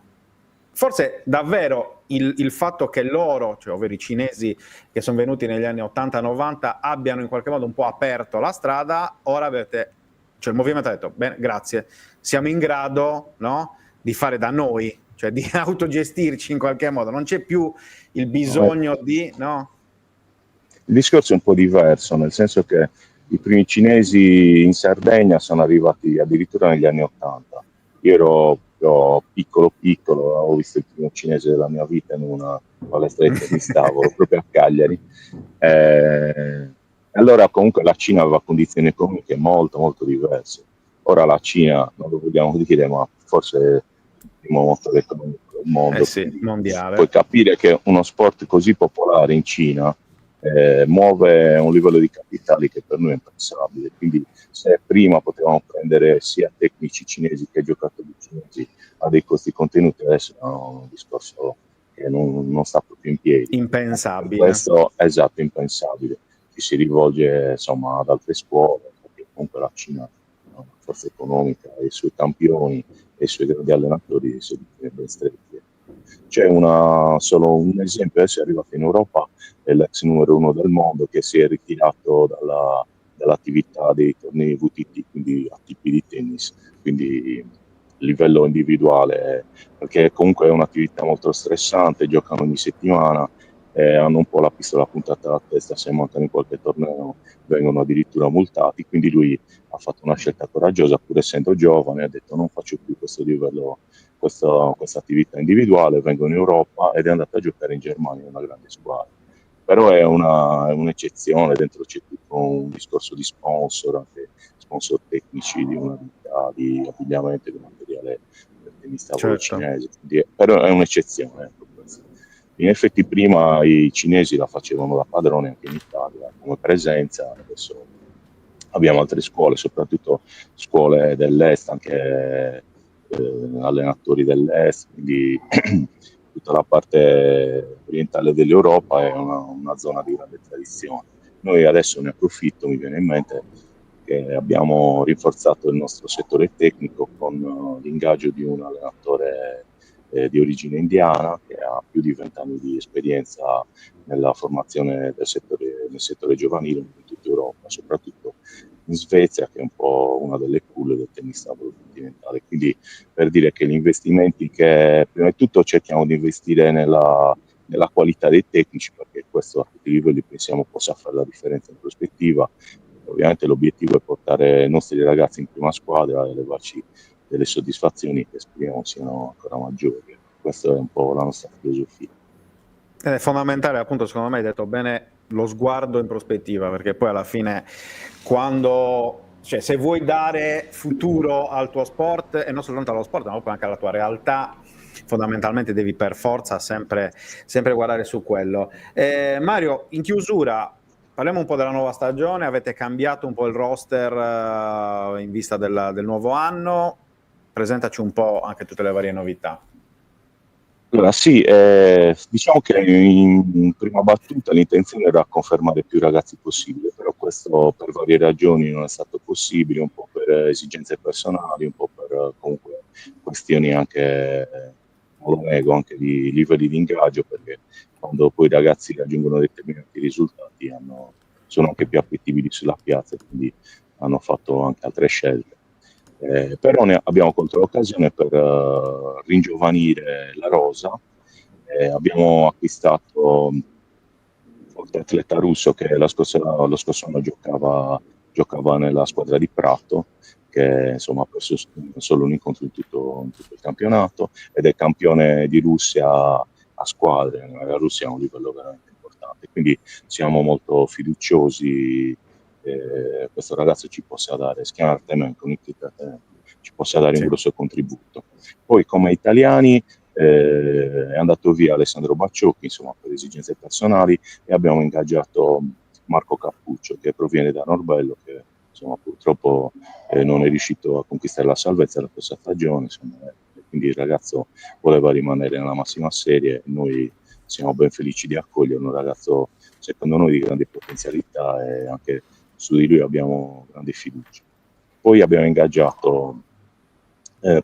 forse davvero il fatto che loro, cioè ovvero i cinesi che sono venuti negli anni 80-90, abbiano in qualche modo un po' aperto la strada, ora cioè il movimento ha detto, bene, grazie, siamo in grado, no, di fare da noi, cioè di autogestirci in qualche modo, non c'è più il bisogno di, no? Il discorso è un po' diverso, nel senso che i primi cinesi in Sardegna sono arrivati addirittura negli anni 80. Io ero piccolo, ho visto il primo cinese della mia vita in una palestra di tennis tavolo, proprio a Cagliari. Allora comunque la Cina aveva condizioni economiche molto, molto diverse. Ora la Cina, non lo vogliamo dire, ma forse è il primo motore economico del mondo. Sì, mondiale. Puoi capire che uno sport così popolare in Cina muove un livello di capitali che per noi è impensabile. Quindi se prima potevamo prendere sia tecnici cinesi che giocatori cinesi a dei costi contenuti, adesso è un discorso che non sta proprio in piedi. Impensabile. Questo è esatto, impensabile. Ci si rivolge insomma ad altre scuole, perché comunque la Cina ha una forza economica e i suoi campioni e i suoi grandi allenatori sono ben stretti. C'è solo un esempio, adesso è arrivato in Europa, è l'ex numero 1 del mondo che si è ritirato dall'attività dei tornei VTT, quindi a tipi di tennis, quindi livello individuale, perché comunque è un'attività molto stressante, giocano ogni settimana, hanno un po' la pistola puntata alla testa, se mancano in qualche torneo vengono addirittura multati, quindi lui ha fatto una scelta coraggiosa, pur essendo giovane, ha detto non faccio più questo livello, questa attività individuale, vengo in Europa ed è andato a giocare in Germania in una grande squadra. Però è un'eccezione, dentro c'è tutto un discorso di sponsor, anche sponsor tecnici di una ditta di abbigliamento, di materiale per tennis tavolo cinese, però è un'eccezione. Ecco, in effetti prima i cinesi la facevano da padrone anche in Italia come presenza, adesso abbiamo altre scuole, soprattutto scuole dell'est, anche allenatori dell'est, quindi tutta la parte orientale dell'Europa è una zona di grande tradizione. Noi adesso ne approfitto, mi viene in mente che abbiamo rinforzato il nostro settore tecnico con l'ingaggio di un allenatore di origine indiana che ha più di 20 anni di esperienza nella formazione nel settore giovanile in tutta Europa, soprattutto in Svezia, che è un po' una delle culle del tennis tavolo continentale. Quindi per dire che gli investimenti che prima di tutto cerchiamo di investire nella qualità dei tecnici, perché questo a tutti i livelli pensiamo possa fare la differenza in prospettiva. Ovviamente l'obiettivo è portare i nostri ragazzi in prima squadra e levarci delle soddisfazioni che speriamo siano ancora maggiori. Questa è un po' la nostra filosofia. È fondamentale, appunto, secondo me hai detto bene, lo sguardo in prospettiva, perché poi alla fine cioè se vuoi dare futuro al tuo sport, e non soltanto allo sport, ma poi anche alla tua realtà, fondamentalmente devi per forza sempre guardare su quello. Mario, in chiusura, parliamo un po' della nuova stagione, avete cambiato un po' il roster in vista del nuovo anno, presentaci un po' anche tutte le varie novità. Allora sì, diciamo che in prima battuta l'intenzione era confermare più ragazzi possibile, però questo per varie ragioni non è stato possibile, un po' per esigenze personali, un po' per comunque questioni anche, non lo nego, anche di livelli di ingaggio, perché quando poi i ragazzi raggiungono determinati risultati sono anche più appetibili sulla piazza, quindi hanno fatto anche altre scelte. Però abbiamo colto l'occasione per ringiovanire la rosa. Abbiamo acquistato un atleta russo che lo scorso anno giocava nella squadra di Prato, che insomma ha perso solo un incontro in tutto il campionato ed è campione di Russia a squadre. La Russia ha un livello veramente importante, quindi siamo molto fiduciosi. Questo ragazzo ci possa dare, si chiama Artemen, ci possa dare un grosso contributo. Poi come italiani è andato via Alessandro Bacciocchi, insomma per esigenze personali, e abbiamo ingaggiato Marco Cappuccio, che proviene da Norbello, che insomma, purtroppo non è riuscito a conquistare la salvezza la scorsa stagione, insomma, quindi il ragazzo voleva rimanere nella massima serie e noi siamo ben felici di accoglierlo, un ragazzo secondo noi di grande potenzialità e anche su di lui abbiamo grande fiducia. Poi abbiamo ingaggiato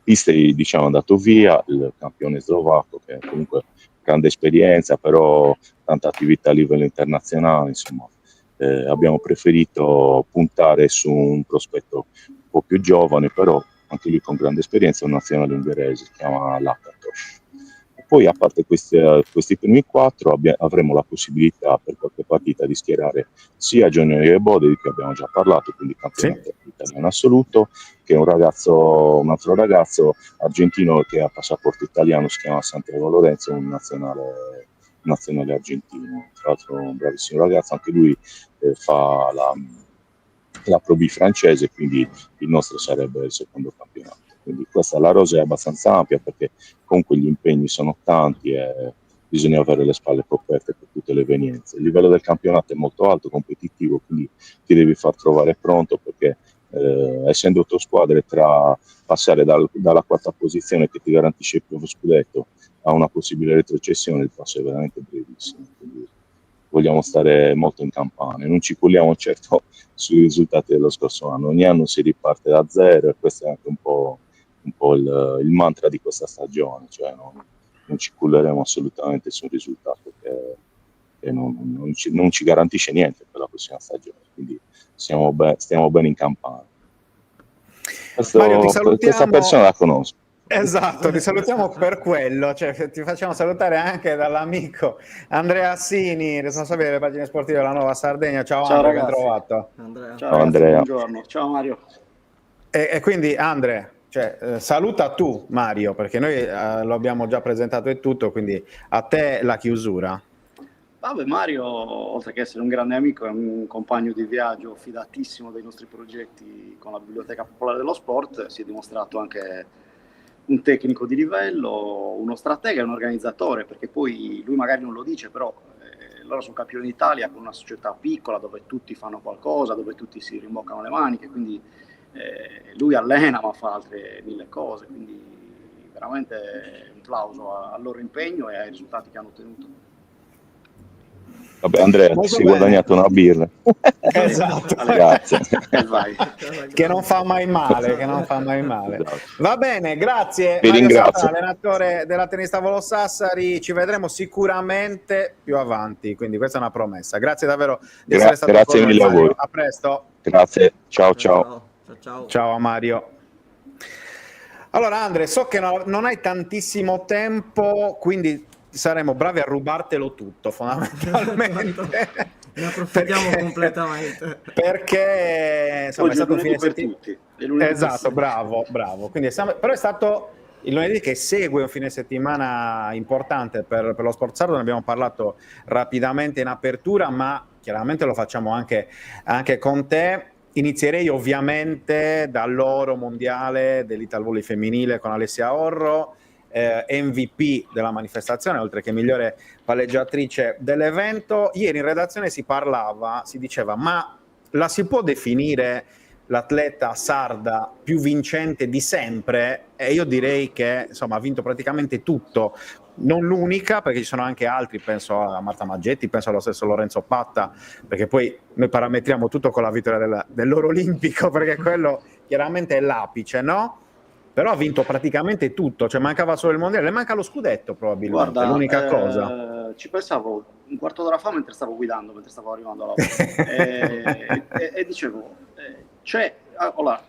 Pistri, diciamo, è andato via, il campione slovacco, che comunque grande esperienza, però tanta attività a livello internazionale, insomma. Abbiamo preferito puntare su un prospetto un po' più giovane, però anche lui con grande esperienza, un nazionale ungherese, si chiama Lakatos. Poi, a parte questi primi 4, avremo la possibilità per qualche partita di schierare sia Giovanni Ebode, di cui abbiamo già parlato, quindi campionato italiano assoluto, che un altro ragazzo argentino che ha passaporto italiano, si chiama Santiago Lorenzo, un nazionale argentino, tra l'altro un bravissimo ragazzo, anche lui fa la Pro B francese, quindi il nostro sarebbe il secondo campionato. Quindi la rosa è abbastanza ampia perché comunque gli impegni sono tanti e bisogna avere le spalle coperte per tutte le evenienze. Il livello del campionato è molto alto, competitivo, quindi ti devi far trovare pronto perché essendo 8 squadre, tra passare dalla quarta posizione che ti garantisce il primo scudetto a una possibile retrocessione, il passo è veramente brevissimo. Quindi vogliamo stare molto in campana e non ci culliamo certo sui risultati dello scorso anno. Ogni anno si riparte da zero e questo è anche un po' il mantra di questa stagione, cioè non ci culleremo assolutamente su un risultato che non ci garantisce niente per la prossima stagione, quindi stiamo bene in campana. Mario, ti salutiamo. Questa persona la conosco. Esatto, ti salutiamo per quello, cioè ti facciamo salutare anche dall'amico Andrea Assini, responsabile delle pagine sportive della Nuova Sardegna. Ciao Andrea, ben trovato. Andrea. Ciao, Ciao, Andrea. Buongiorno. Ciao Mario. E quindi Andrea, saluta tu Mario, perché noi lo abbiamo già presentato e tutto, quindi a te la chiusura. Vabbè, Mario, oltre che essere un grande amico, è un compagno di viaggio fidatissimo dei nostri progetti con la Biblioteca Popolare dello Sport, si è dimostrato anche un tecnico di livello, uno stratega e un organizzatore, perché poi lui magari non lo dice, però loro sono campioni d'Italia con una società piccola dove tutti fanno qualcosa, dove tutti si rimboccano le maniche, quindi lui allena ma fa altre 1000 cose, quindi veramente un plauso al loro impegno e ai risultati che hanno ottenuto. Vabbè, Andrea, ti sei guadagnato una birra. Esatto. Grazie. Vai. Che non fa mai male, Esatto. Va bene, grazie. Vi Mario ringrazio. Sata, allenatore della Tennista Volo Sassari, ci vedremo sicuramente più avanti, quindi questa è una promessa. Grazie davvero di essere stato Grazie con noi, mille a Mario. voi. A presto. Grazie, ciao. Ciao a Mario. Allora Andre, so che non hai tantissimo tempo, quindi saremo bravi a rubartelo tutto fondamentalmente. Ne approfittiamo completamente. Perché insomma è stato un fine per settimana. tutti. È lunedì Esatto, per bravo. Quindi però è stato il lunedì che segue un fine settimana importante per lo sport sardo. Ne abbiamo parlato rapidamente in apertura, ma chiaramente lo facciamo anche con te. Inizierei ovviamente dall'oro mondiale dell'Ital Volley femminile con Alessia Orro, MVP della manifestazione, oltre che migliore palleggiatrice dell'evento. Ieri in redazione si diceva, ma la si può definire l'atleta sarda più vincente di sempre? E io direi che insomma ha vinto praticamente tutto, non l'unica, perché ci sono anche altri, penso a Marta Maggetti, penso allo stesso Lorenzo Patta, perché poi noi parametriamo tutto con la vittoria dell'oro olimpico, perché quello chiaramente è l'apice, no? Però ha vinto praticamente tutto, cioè mancava solo il mondiale, le manca lo scudetto probabilmente. Guarda, è l'unica cosa. Ci pensavo un quarto d'ora fa mentre stavo guidando, mentre stavo arrivando a lavoro e dicevo, allora,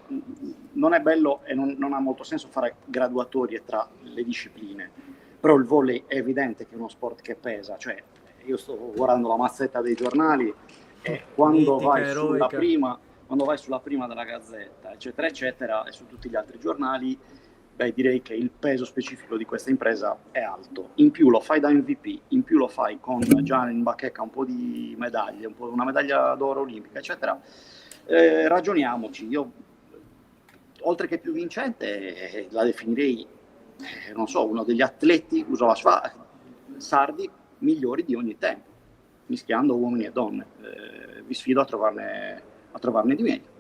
non è bello e non ha molto senso fare graduatorie tra le discipline, però il volley è evidente che è uno sport che pesa, cioè io sto guardando la mazzetta dei giornali e quando vai sulla prima della Gazzetta, eccetera, eccetera, e su tutti gli altri giornali, direi che il peso specifico di questa impresa è alto. In più lo fai da MVP, in più lo fai con già in bacheca un po' di medaglie, una medaglia d'oro olimpica, eccetera. Ragioniamoci, io oltre che più vincente la definirei, non so, uno degli atleti, uso la sardi, migliori di ogni tempo. mischiando uomini e donne. Vi sfido a trovarne di meglio.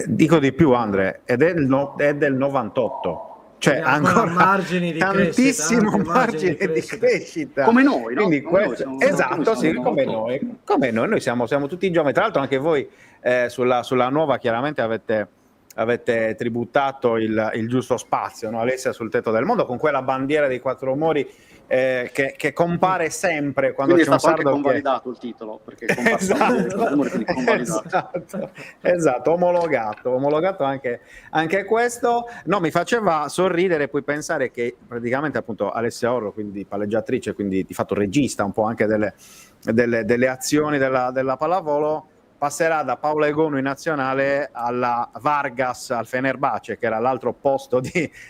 Dico di più, Andre, è del 98. Cioè Abbiamo ancora margini di tantissimo crescita, margine di crescita. Come noi, no? Quindi Come questo, noi, esatto, sì, siamo come molto- noi. Noi siamo tutti giovani. Tra l'altro anche voi sulla nuova chiaramente avete tributato il giusto spazio, no? Alessia sul tetto del mondo, con quella bandiera dei quattro mori che compare sempre quando Quindi c'è è stato un anche sardo che... convalidato il titolo, perché è comparso la bandiera dei quattro muri, quindi convalidato. Esatto, omologato anche questo. No, mi faceva sorridere poi pensare che praticamente appunto Alessia Orro, quindi palleggiatrice, quindi di fatto regista un po' anche delle azioni della pallavolo, passerà da Paola Egonu in nazionale alla Vargas al Fenerbahce, che era l'altro posto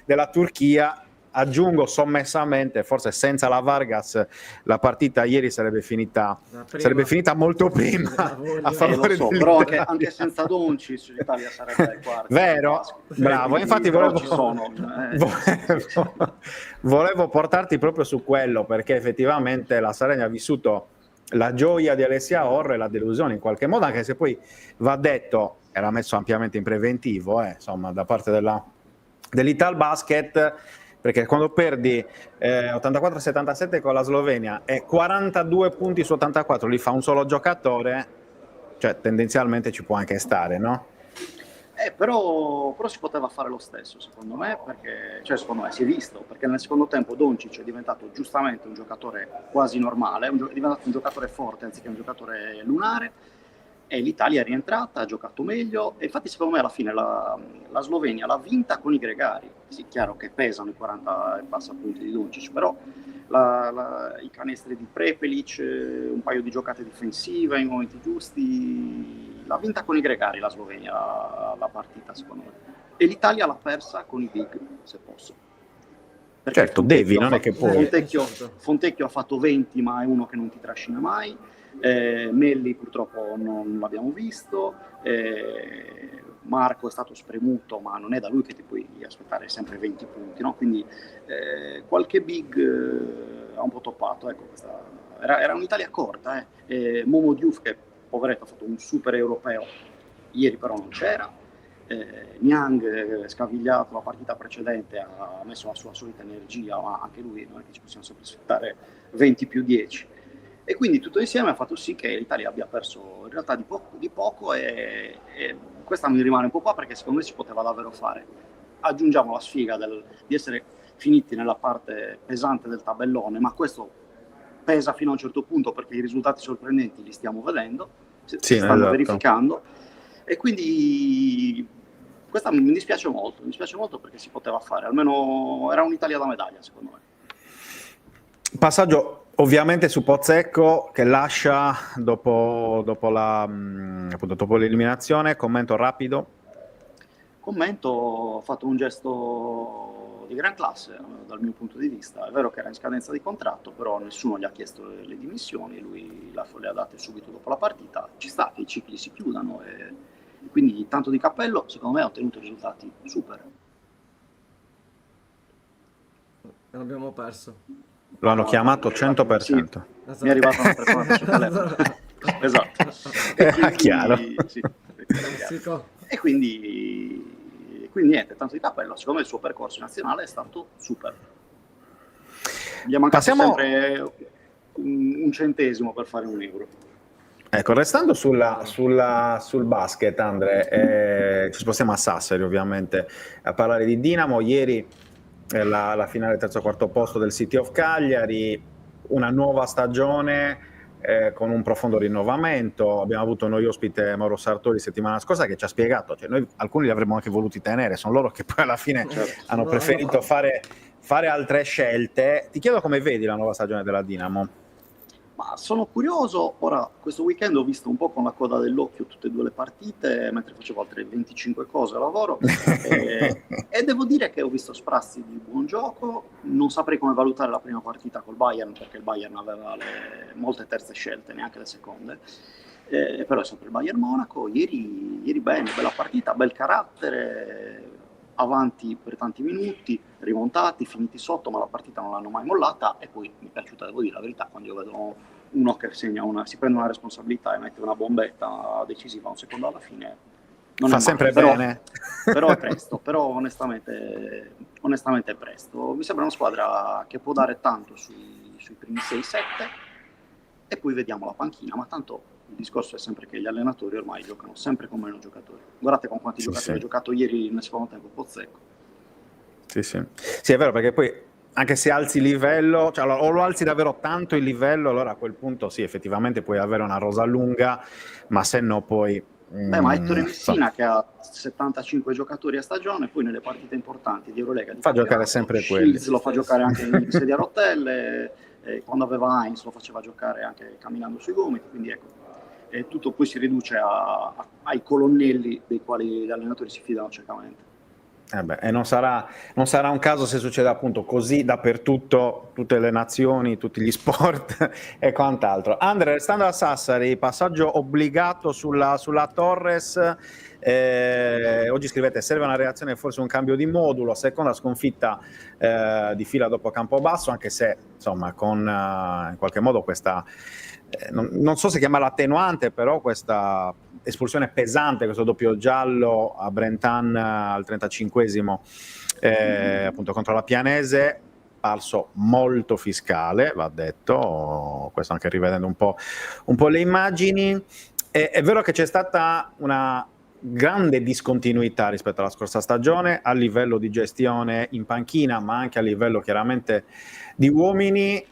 della Turchia. Aggiungo sommessamente, forse senza la Vargas la partita ieri sarebbe finita molto prima a favore Lo so, però dell'Italia. anche senza Doncic l'Italia sarebbe ai quarti. Vero, bravo, infatti però ci sono. Volevo portarti proprio su quello, perché effettivamente la Sardegna ha vissuto la gioia di Alessia Orro e la delusione in qualche modo, anche se poi va detto, era messo ampiamente in preventivo, insomma, da parte dell'Italbasket, perché quando perdi 84-77 con la Slovenia e 42 punti su 84 li fa un solo giocatore, cioè tendenzialmente ci può anche stare, no? Però si poteva fare lo stesso, secondo me, secondo me si è visto, perché nel secondo tempo Doncic è diventato giustamente un giocatore quasi normale, è diventato un giocatore forte anziché un giocatore lunare, e l'Italia è rientrata, ha giocato meglio, e infatti secondo me alla fine la Slovenia l'ha vinta con i gregari. Sì, chiaro che pesano i 40 e passa punti di Doncic, però i canestri di Prepelic, un paio di giocate difensive in momenti giusti, l'ha vinta con i gregari la Slovenia la partita, secondo me, e l'Italia l'ha persa con i big, se posso. Perché certo, devi, non è che puoi. Fontecchio ha fatto 20, ma è uno che non ti trascina mai. Melli purtroppo non l'abbiamo visto. Marco è stato spremuto, ma non è da lui che ti puoi aspettare sempre 20 punti, no? Quindi qualche big ha un po' toppato. Ecco, era un'Italia corta. Momo Diouf, che poveretto ha fatto un super europeo, ieri però non c'era. Niang, scavigliato la partita precedente, ha messo la sua solita energia, ma anche lui non è che ci possiamo sempre aspettare 20 più 10. E quindi tutto insieme ha fatto sì che l'Italia abbia perso in realtà di poco, e questa mi rimane un po' qua, perché secondo me si poteva davvero fare. Aggiungiamo la sfiga di essere finiti nella parte pesante del tabellone, ma questo pesa fino a un certo punto, perché i risultati sorprendenti li stiamo vedendo, si stanno verificando, e quindi questa mi dispiace molto perché si poteva fare, almeno era un'Italia da medaglia, secondo me. Passaggio ovviamente su Pozzecco, che lascia dopo l'eliminazione. Commento rapido. Ho fatto un gesto di gran classe dal mio punto di vista. È vero che era in scadenza di contratto, però nessuno gli ha chiesto le dimissioni, lui le ha date subito dopo la partita. Ci sta che i cicli si chiudano, e quindi tanto di cappello. Secondo me ha ottenuto risultati super. Abbiamo perso. Lo hanno chiamato 100%. Sì, mi è arrivata una telefonata sul telefono. Esatto. Chiaro. Sì, Classico. e quindi niente, tanto di cappello. Secondo me il suo percorso nazionale è stato super. Gli è mancato sempre un centesimo per fare un euro. Ecco, restando sul basket, Andre, ci spostiamo a Sassari ovviamente a parlare di Dinamo. Ieri la finale terzo quarto posto del City of Cagliari, una nuova stagione con un profondo rinnovamento. Abbiamo avuto noi ospite Mauro Sartori settimana scorsa, che ci ha spiegato, cioè noi alcuni li avremmo anche voluti tenere, sono loro che poi alla fine hanno preferito fare altre scelte. Ti chiedo come vedi la nuova stagione della Dinamo. Ma sono curioso. Ora, questo weekend ho visto un po' con la coda dell'occhio tutte e due le partite, mentre facevo altre 25 cose a lavoro, e devo dire che ho visto sprazzi di buon gioco. Non saprei come valutare la prima partita col Bayern, perché il Bayern aveva molte terze scelte, neanche le seconde, però è sempre il Bayern Monaco. Ieri bene, bella partita, bel carattere, avanti per tanti minuti, rimontati, finiti sotto, ma la partita non l'hanno mai mollata. E poi mi è piaciuta, devo dire la verità, quando io vedo uno che si prende una responsabilità e mette una bombetta decisiva un secondo alla fine non Fa è sempre male, bene. però è presto, però onestamente è presto. Mi sembra una squadra che può dare tanto sui primi 6-7 e poi vediamo la panchina, ma tanto il discorso è sempre che gli allenatori ormai giocano sempre con meno giocatori. Guardate con quanti giocatori ha giocato ieri nel secondo tempo Pozzecco. Sì, è vero, perché poi anche se alzi il livello, cioè, o lo alzi davvero tanto il livello, allora a quel punto sì, effettivamente puoi avere una rosa lunga, ma se no poi... Ma Ettore Messina che ha 75 giocatori a stagione, poi nelle partite importanti di Eurolega fa giocare sempre quelli. Shields lo fa giocare anche in sedia a rotelle, quando aveva Heinz lo faceva giocare anche camminando sui gomiti, quindi ecco, tutto poi si riduce ai colonnelli dei quali gli allenatori si fidano ciecamente. E non sarà un caso se succede appunto così dappertutto, tutte le nazioni, tutti gli sport e quant'altro. Andre, restando a Sassari, passaggio obbligato sulla Torres. Oggi scrivete: serve una reazione, forse un cambio di modulo, seconda sconfitta di fila dopo Campobasso, anche se insomma con in qualche modo questa non so se chiamarla attenuante, però questa espulsione pesante, questo doppio giallo a Brentan al 35esimo appunto contro la Pianese, parso molto fiscale, va detto, questo anche rivedendo un po' le immagini. È vero che c'è stata una grande discontinuità rispetto alla scorsa stagione a livello di gestione in panchina, ma anche a livello chiaramente di uomini.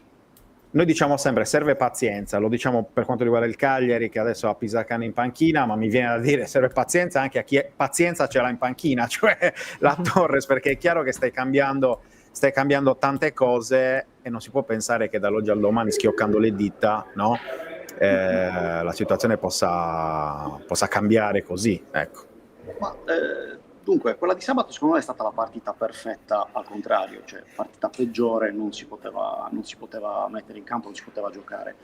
Noi diciamo sempre serve pazienza, lo diciamo per quanto riguarda il Cagliari che adesso ha Pisacane in panchina, ma mi viene da dire serve pazienza anche a chi pazienza ce l'ha in panchina, cioè la Torres, perché è chiaro che stai cambiando tante cose e non si può pensare che dall'oggi al domani, schioccando le dita, no? La situazione possa cambiare così, ecco. Dunque, quella di sabato secondo me è stata la partita perfetta, al contrario, cioè partita peggiore non si poteva mettere in campo, non si poteva giocare.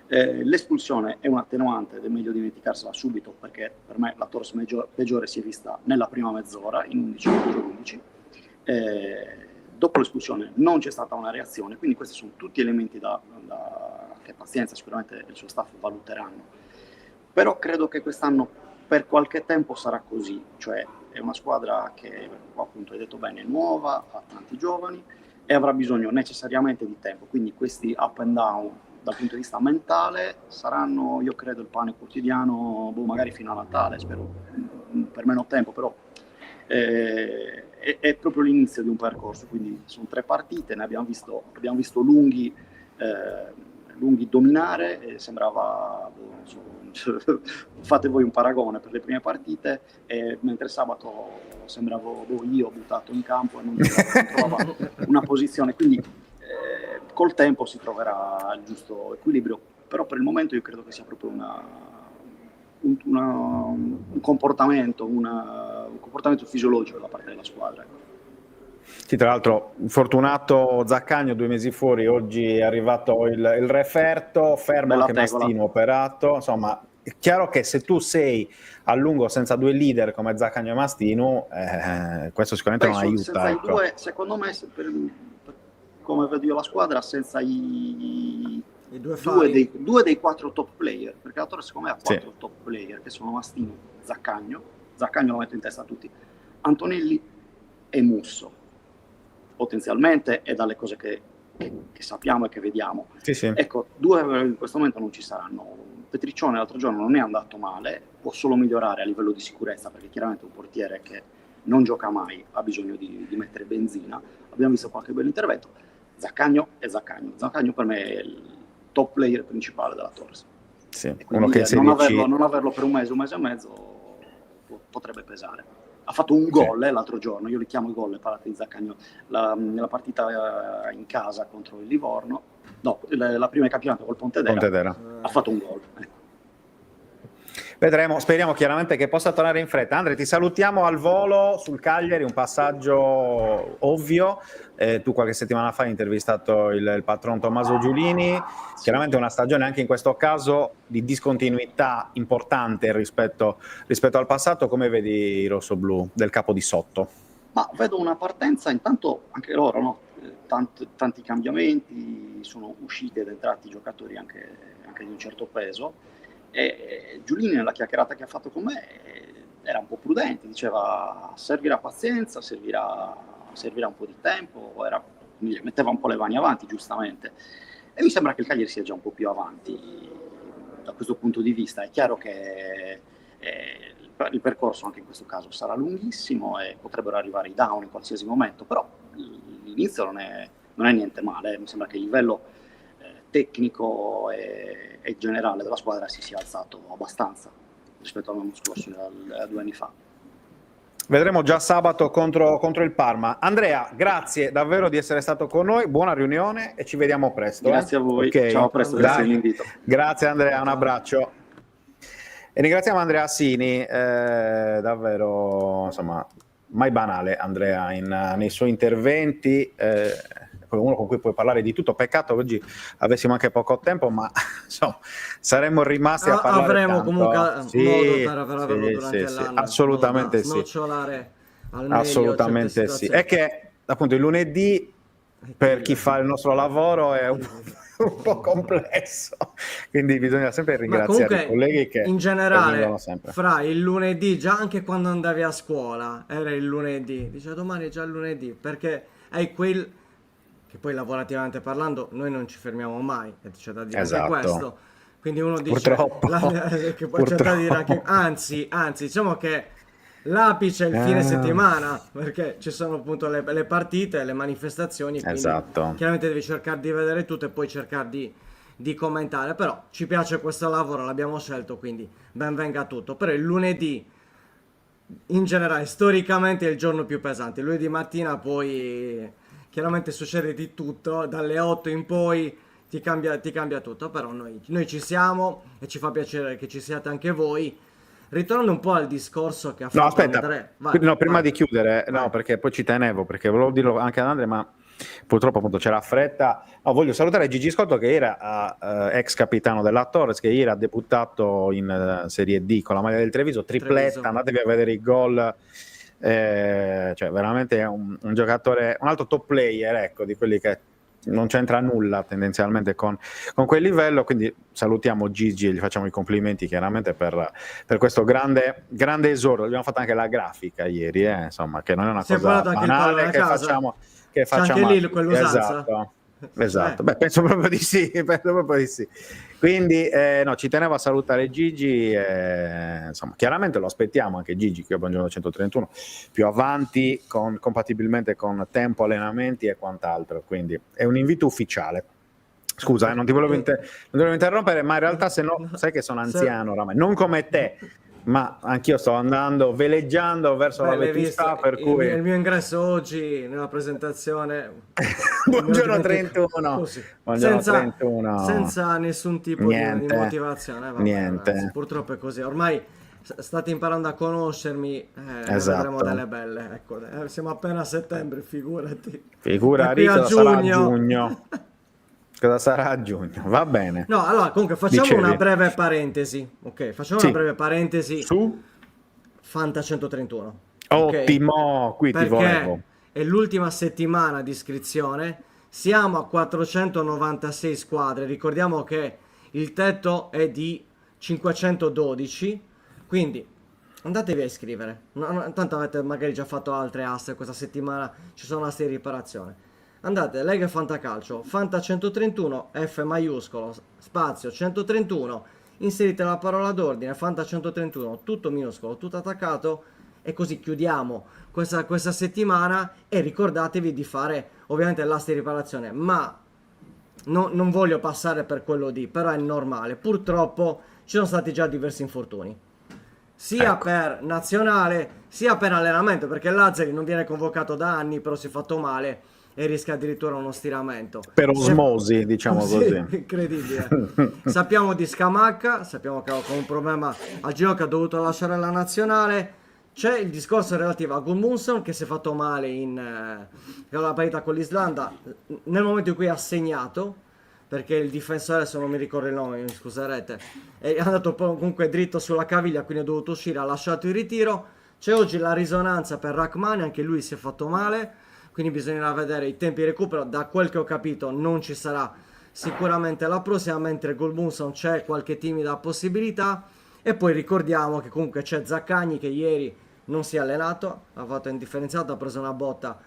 L'espulsione è un attenuante ed è meglio dimenticarsela subito, perché per me la Torres peggiore si è vista nella prima mezz'ora, in 11 contro 11. Dopo l'espulsione non c'è stata una reazione, quindi questi sono tutti elementi che pazienza sicuramente il suo staff valuteranno. Però credo che quest'anno per qualche tempo sarà così, cioè è una squadra che, appunto hai detto bene, è nuova, ha tanti giovani e avrà bisogno necessariamente di tempo, quindi questi up and down dal punto di vista mentale saranno, io credo, il pane quotidiano, magari fino a Natale, spero per meno tempo, però è proprio l'inizio di un percorso, quindi sono 3 partite, ne abbiamo visto lunghi dominare, e sembrava, fate voi un paragone per le prime partite, mentre sabato sembravo io buttato in campo e non trovavo una posizione, quindi col tempo si troverà il giusto equilibrio, però per il momento io credo che sia proprio un comportamento fisiologico da parte della squadra. Sì, tra l'altro fortunato Zaccagno, 2 mesi fuori, oggi è arrivato il referto, fermo Bella anche tegola. Mastino operato, insomma è chiaro che se tu sei a lungo senza 2 leader come Zaccagno e Mastino, questo sicuramente non aiuta. Senza ecco. i 2, secondo me, come vedo io la squadra, senza i due dei 4 top player, perché la Torre secondo me ha 4 top player che sono Mastino, Zaccagno lo metto in testa a tutti, Antonelli e Musso, potenzialmente, e dalle cose che sappiamo e che vediamo. Sì. Ecco, 2 in questo momento non ci saranno. Petriccione l'altro giorno non è andato male, può solo migliorare a livello di sicurezza, perché chiaramente un portiere che non gioca mai ha bisogno di mettere benzina. Abbiamo visto qualche bel intervento. Zaccagno per me è il top player principale della Torres. Sì, uno che non averlo per un mese e mezzo potrebbe pesare. Ha fatto un gol l'altro giorno, io li chiamo i gol, le parate di Zaccagno, nella partita in casa contro il Livorno, no, la prima in campionato col Pontedera. Ha fatto un gol. Vedremo, speriamo chiaramente che possa tornare in fretta. Andre, ti salutiamo al volo sul Cagliari, un passaggio ovvio. Tu qualche settimana fa hai intervistato il patron Tommaso Giulini, chiaramente una stagione anche in questo caso di discontinuità importante rispetto al passato. Come vedi i rossoblù del capo di sotto? Ma vedo una partenza, intanto anche loro, no? tanti cambiamenti, sono usciti ed entrati giocatori anche di un certo peso, e Giulini nella chiacchierata che ha fatto con me era un po' prudente, diceva servirà pazienza, servirà un po' di tempo, metteva un po' le mani avanti, giustamente, e mi sembra che il Cagliari sia già un po' più avanti da questo punto di vista. È chiaro che il percorso anche in questo caso sarà lunghissimo e potrebbero arrivare i down in qualsiasi momento, però l'inizio non è niente male. Mi sembra che il livello tecnico e generale della squadra si sia alzato abbastanza rispetto all'anno scorso e a 2 anni fa. Vedremo già sabato contro il Parma. Andrea, grazie davvero di essere stato con noi, buona riunione e ci vediamo presto. Grazie a voi, Okay. ciao, a presto, grazie dell'invito. Grazie Andrea, un abbraccio. E ringraziamo Andrea Assini, davvero, insomma, mai banale Andrea nei suoi interventi, uno con cui puoi parlare di tutto. Peccato che oggi avessimo anche poco tempo, ma insomma saremmo rimasti a parlare avremo tanto. comunque modo per averlo durante l'anno, assolutamente sì, snocciolare al meglio assolutamente certe sì. situazioni. È che appunto il lunedì per chi fa il nostro lavoro è un po' complesso, quindi bisogna sempre Ma ringraziare comunque, i colleghi che in che generale, vengono sempre. fra il lunedì, già anche quando andavi a scuola, era il lunedì. Dice domani è già il lunedì, perché hai quel... che poi lavorativamente parlando noi non ci fermiamo mai, e c'è da dire Esatto. anche questo. Quindi uno dice... Purtroppo. che poi c'è da dire anche... Anzi, diciamo che l'apice è il fine settimana, perché ci sono appunto le partite, le manifestazioni, quindi Esatto. chiaramente devi cercare di vedere tutto e poi cercare di commentare, però ci piace questo lavoro, l'abbiamo scelto, quindi ben venga tutto. Però il lunedì in generale storicamente è il giorno più pesante, il lunedì mattina poi chiaramente succede di tutto, dalle 8 in poi ti cambia tutto, però noi ci siamo e ci fa piacere che ci siate anche voi. Ritornando un po' al discorso che ha fatto No, aspetta, Andrea, prima vai. di chiudere, Vai. no, perché poi ci tenevo, perché volevo dirlo anche ad Andrea, ma purtroppo appunto c'era fretta. No, voglio salutare Gigi Scotto, che era ex capitano della Torres, che ieri ha debuttato in Serie D con la maglia del Treviso, tripletta, Treviso. andatevi a vedere i gol, cioè veramente è un giocatore, un altro top player, ecco, di quelli che non c'entra nulla tendenzialmente con quel livello, quindi salutiamo Gigi e gli facciamo i complimenti chiaramente per questo grande esordio. Abbiamo fatto anche la grafica ieri, insomma, che non è una Si è cosa guardato anche il banale pallone a che casa? facciamo C'è anche lì quell'usanza? esatto. Beh, penso proprio di sì, quindi no, ci tenevo a salutare Gigi, insomma, chiaramente lo aspettiamo anche Gigi qui a Buongiorno 131 più avanti, compatibilmente con tempo, allenamenti e quant'altro, quindi è un invito ufficiale. Scusa, non ti volevo interrompere, ma in realtà se no, sai che sono anziano oramai, non come te, ma anch'io sto andando veleggiando verso la l'hai vetustà, visto, per cui il mio ingresso oggi nella presentazione Buongiorno 31. così, Buongiorno senza, 31. senza nessun tipo di motivazione. Vabbè, Niente. ragazzi, purtroppo è così, ormai state imparando a conoscermi, ne Esatto. vedremo delle belle, ecco, siamo appena a settembre, figurati. Figurati Da qui a cosa sarà a giugno. Cosa sarà a giugno? Va bene. No, allora comunque facciamo Dicevi. una breve parentesi, ok? Facciamo Sì. una breve parentesi Su? Fanta 131. ok? Ottimo, qui ti Perché volevo. è l'ultima settimana di iscrizione, siamo a 496 squadre, ricordiamo che il tetto è di 512, quindi andatevi a iscrivere. Tanto avete magari già fatto altre aste, questa settimana ci sono aste di riparazione. Andate, Lega Fantacalcio, Fanta 131, F maiuscolo, spazio 131, inserite la parola d'ordine, Fanta 131, tutto minuscolo, tutto attaccato, e così chiudiamo questa settimana. E ricordatevi di fare ovviamente l'aste di riparazione, ma non voglio passare per quello però è normale, purtroppo ci sono stati già diversi infortuni, sia per nazionale sia per allenamento, perché Lazzari non viene convocato da anni, però si è fatto male e rischia addirittura uno stiramento Per osmosi, diciamo così. incredibile. Sappiamo di Scamacca, sappiamo che ha un problema al ginocchio, ha dovuto lasciare la nazionale. C'è il discorso relativo a Gudmundsson, che si è fatto male nella partita con l'Islanda nel momento in cui ha segnato, perché il difensore, se non mi ricordo il nome, mi scuserete, è andato comunque dritto sulla caviglia, quindi è dovuto uscire, ha lasciato il ritiro. C'è oggi la risonanza per Rachmani, anche lui si è fatto male, quindi bisognerà vedere i tempi di recupero. Da quel che ho capito non ci sarà sicuramente la prossima, mentre Gulbunson c'è qualche timida possibilità. E poi ricordiamo che comunque c'è Zaccagni che ieri non si è allenato, ha fatto indifferenziato, ha preso una botta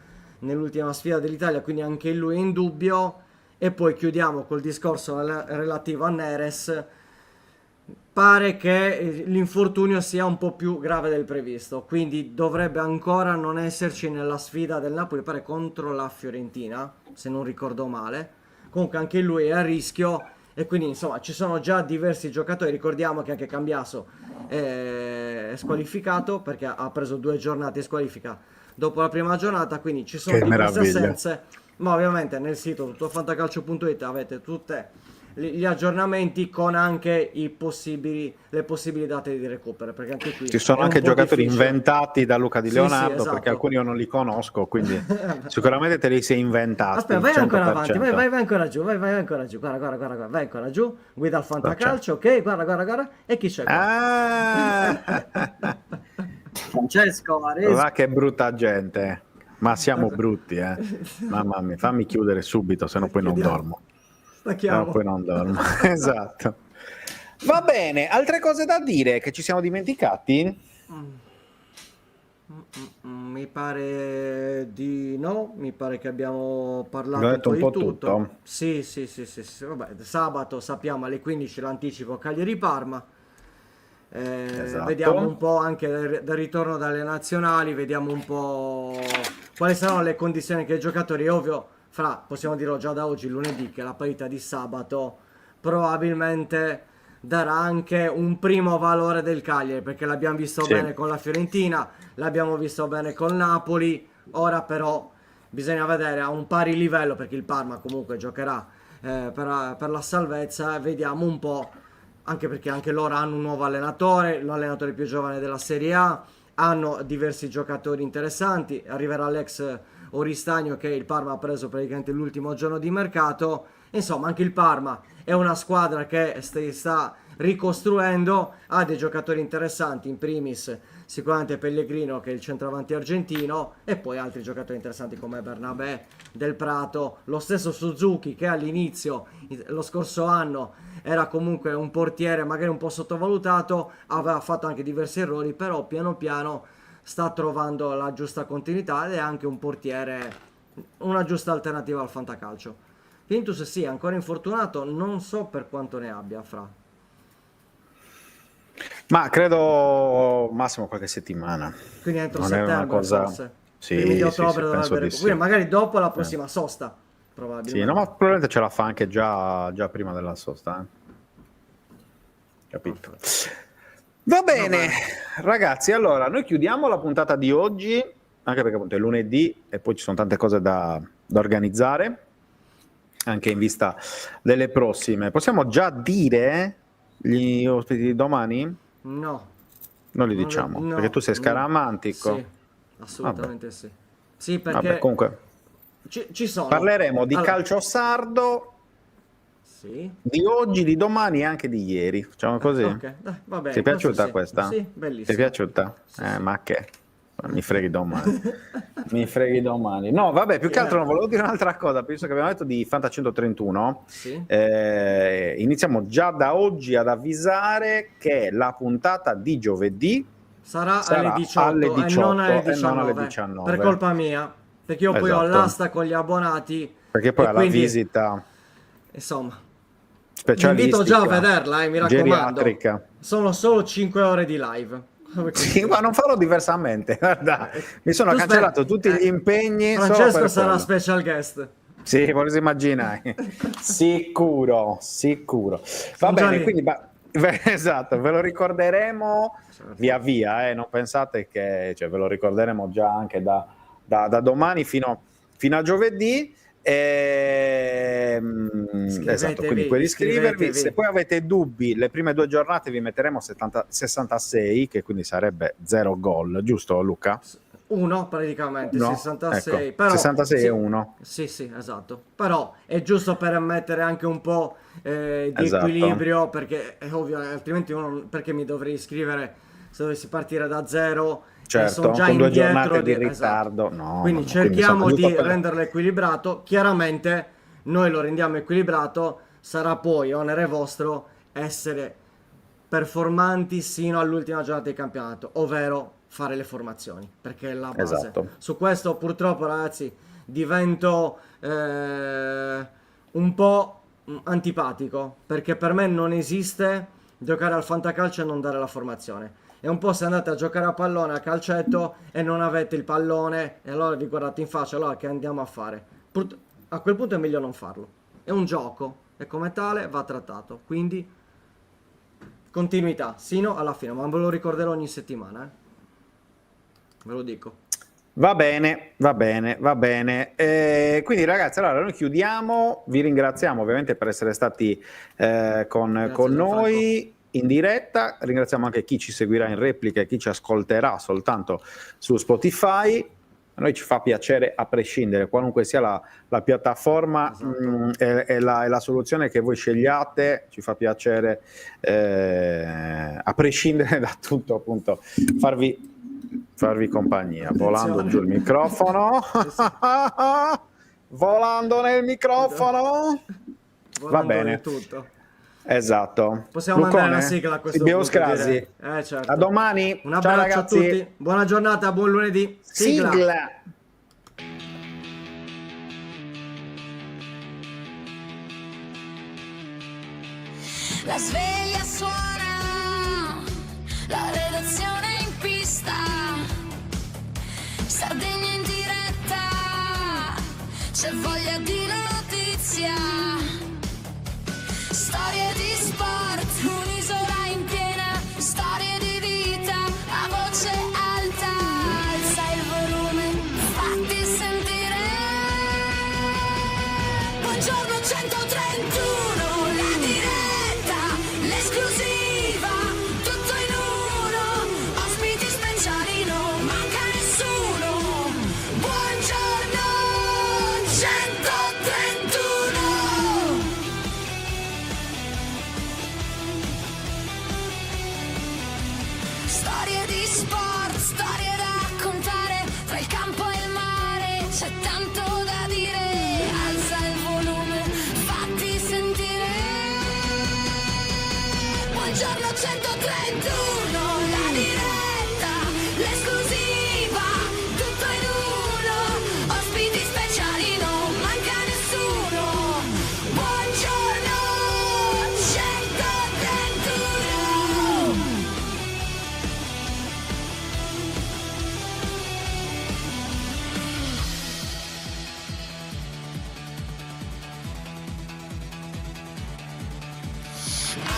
nell'ultima sfida dell'Italia, quindi anche lui è in dubbio. E poi chiudiamo col discorso relativo a Neres. Pare che l'infortunio sia un po' più grave del previsto, quindi dovrebbe ancora non esserci nella sfida del Napoli, pare contro la Fiorentina, se non ricordo male. Comunque anche lui è a rischio e quindi insomma ci sono già diversi giocatori. Ricordiamo che anche Cambiaso è squalificato perché ha preso 2 giornate di squalifica dopo la prima giornata, quindi ci sono Che diverse meraviglia. assenze, ma ovviamente nel sito tuttofantacalcio.it avete tutte gli aggiornamenti con anche le possibili date di recupero, perché anche qui Ci sono è un anche po' giocatori difficile. inventati da Luca Di Sì, Leonardo, sì, esatto. perché alcuni io non li conosco, quindi sicuramente te li sei inventati. Aspetta, vai ancora 100%. avanti, vai ancora giù, vai ancora giù, guarda, vai ancora giù, guida al fantacalcio, ok, guarda, e chi c'è qua? Ah, Francesco Aresi. va che brutta gente, ma siamo brutti, eh. Mamma mia, fammi chiudere subito, se no poi non Chiudiamo. dormo. Stacchiamo. No, poi non dormo. Esatto. Va bene, altre cose da dire che ci siamo dimenticati? Mi pare di no, mi pare che abbiamo parlato Abbiamo detto un po' un di po' tutto. tutto. Sì, vabbè, sabato sappiamo alle 15 l'anticipo Cagliari-Parma. Esatto. Vediamo un po' anche del ritorno dalle nazionali, vediamo un po' quali saranno le condizioni che i giocatori. È ovvio, possiamo dirlo già da oggi, lunedì, che la partita di sabato probabilmente darà anche un primo valore del Cagliari, perché l'abbiamo visto Sì. bene con la Fiorentina, l'abbiamo visto bene con Napoli. Ora però bisogna vedere a un pari livello, perché il Parma comunque giocherà per la salvezza. Vediamo un po', anche perché anche loro hanno un nuovo allenatore, l'allenatore più giovane della Serie A, hanno diversi giocatori interessanti, arriverà l'ex Oristagno che il Parma ha preso praticamente l'ultimo giorno di mercato. Insomma, anche il Parma è una squadra che sta ricostruendo, ha dei giocatori interessanti, in primis sicuramente Pellegrino che è il centravanti argentino, e poi altri giocatori interessanti come Bernabé, Del Prato, lo stesso Suzuki che all'inizio, lo scorso anno, era comunque un portiere magari un po' sottovalutato, aveva fatto anche diversi errori, però piano piano sta trovando la giusta continuità ed è anche un portiere, una giusta alternativa al fantacalcio. Pintus sì, ancora infortunato, non so per quanto ne abbia, Ma credo massimo qualche settimana. quindi entro Non è una settembre cosa... forse. Sì, Primi di sì, ottobre sì, dovrebbe penso di recuperare. sì. Quindi magari dopo la prossima sosta, probabilmente. Sì, no, ma probabilmente ce la fa anche già prima della sosta. Capito? Va bene, ragazzi, allora noi chiudiamo la puntata di oggi, anche perché appunto è lunedì e poi ci sono tante cose da organizzare, anche in vista delle prossime. Possiamo già dire gli ospiti di domani? No. Non li Non diciamo, no, perché tu sei no. scaramantico. Sì, assolutamente sì. Sì, perché Vabbè, comunque ci sono. parleremo di Allora, calcio sardo, sì. di oggi, di domani e anche di ieri. Facciamo così? Ok, dai, va bene. Ti è questo piaciuta sì. questa? Sì, Ti è bellissimo. piaciuta? Sì, sì. Ma che? Mi freghi domani. Mi freghi domani. No, vabbè, più che altro non volevo dire un'altra cosa, visto che abbiamo detto di Fanta 131. Sì. Iniziamo già da oggi ad avvisare che la puntata di giovedì Sarà sarà alle 18, alle e 18 non alle e non alle 19, 19. per colpa mia, perché io poi ho Esatto. l'asta con gli abbonati Perché poi e alla quindi, visita insomma, vi specialistica invito già a vederla, mi raccomando. geriatrica. Sono solo 5 ore di live. Sì, ma non farò diversamente, guarda, mi sono Tu cancellato speri- tutti gli impegni solo Francesco per sarà quello. special guest. Sì, vorrei immaginare. Sicuro. Va Sono già bene, lì. quindi esatto, ve lo ricorderemo via via, non pensate che ve lo ricorderemo già anche da domani fino a giovedì. Esatto, quindi puoi iscrivervi. iscrivetevi. Se poi avete dubbi, le prime 2 giornate vi metteremo 66, che quindi sarebbe 0 gol, giusto Luca? Uno praticamente, No, 66. ecco, Però, 66 sì, e 1. Sì, esatto. Però è giusto per mettere anche un po' di Esatto. equilibrio, perché è ovvio, altrimenti uno perché mi dovrei iscrivere se dovessi partire da zero certo, sono già con 2 indietro giornate di esatto. ritardo. No, Quindi no, cerchiamo quindi di sono renderlo equilibrato. Chiaramente noi lo rendiamo equilibrato, sarà poi onere vostro essere performanti sino all'ultima giornata di campionato, ovvero fare le formazioni, perché è la base. Esatto. Su questo purtroppo, ragazzi, divento un po' antipatico, perché per me non esiste giocare al fantacalcio e non dare la formazione. È un po' se andate a giocare a pallone, a calcetto e non avete il pallone e allora vi guardate in faccia, allora che andiamo a fare? A quel punto è meglio non farlo. È un gioco e come tale va trattato. Quindi continuità sino alla fine, ma ve lo ricorderò ogni settimana, ve lo dico. Va bene, va bene, va bene. Quindi ragazzi, allora noi chiudiamo, vi ringraziamo ovviamente per essere stati con noi in diretta, ringraziamo anche chi ci seguirà in replica e chi ci ascolterà soltanto su Spotify. A noi ci fa piacere a prescindere, qualunque sia la piattaforma e la soluzione che voi scegliate, ci fa piacere a prescindere da tutto, appunto, farvi compagnia. Volando giù il microfono, volando nel microfono, va bene. Tutto. Esatto. Possiamo mandare la sigla a questo punto. Scrasi. Certo. A domani. Un abbraccio, ciao, ragazzi. A tutti. Buona giornata, buon lunedì. Sigla. La sveglia suona, la redazione in pista, Sardegna in diretta, c'è voglia di notizia, storie di sport, un'isola in piena, storie di vita, a voce alta, alza il volume, fatti sentire. Buongiorno 131, la diretta, l'esclusiva, tutto in uno, ospiti speciali, non manca nessuno. Buongiorno 131. Storie di sport, storie da raccontare, tra il campo e il mare c'è tanto da dire. Alza il volume, fatti sentire. Buongiorno 131, la diretta, l'esclusiva, tutto in uno, ospiti speciali, non manca nessuno. Buongiorno 131.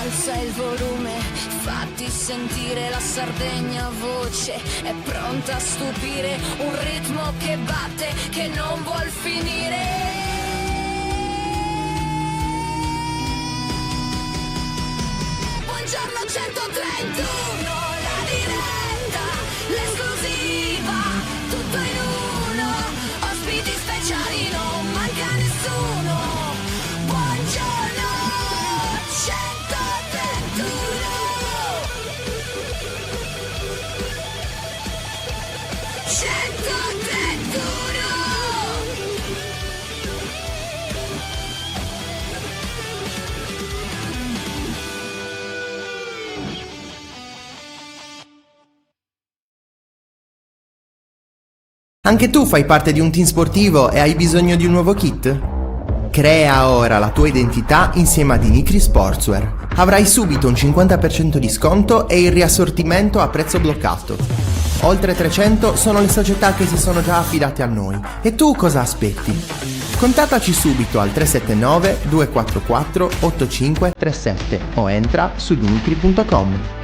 Alza il volume, fatti sentire la Sardegna voce, è pronta a stupire, un ritmo che batte, che non vuol finire. Buongiorno 131, la diretta, l'esclusiva, tutto in uno, ospiti speciali, non manca nessuno. Buongiorno 131. 131. Anche tu fai parte di un team sportivo e hai bisogno di un nuovo kit? Crea ora la tua identità insieme a Dinicri Sportswear. Avrai subito un 50% di sconto e il riassortimento a prezzo bloccato. Oltre 300 sono le società che si sono già affidate a noi. E tu cosa aspetti? Contattaci subito al 379 244 8537 o entra su dinicri.com.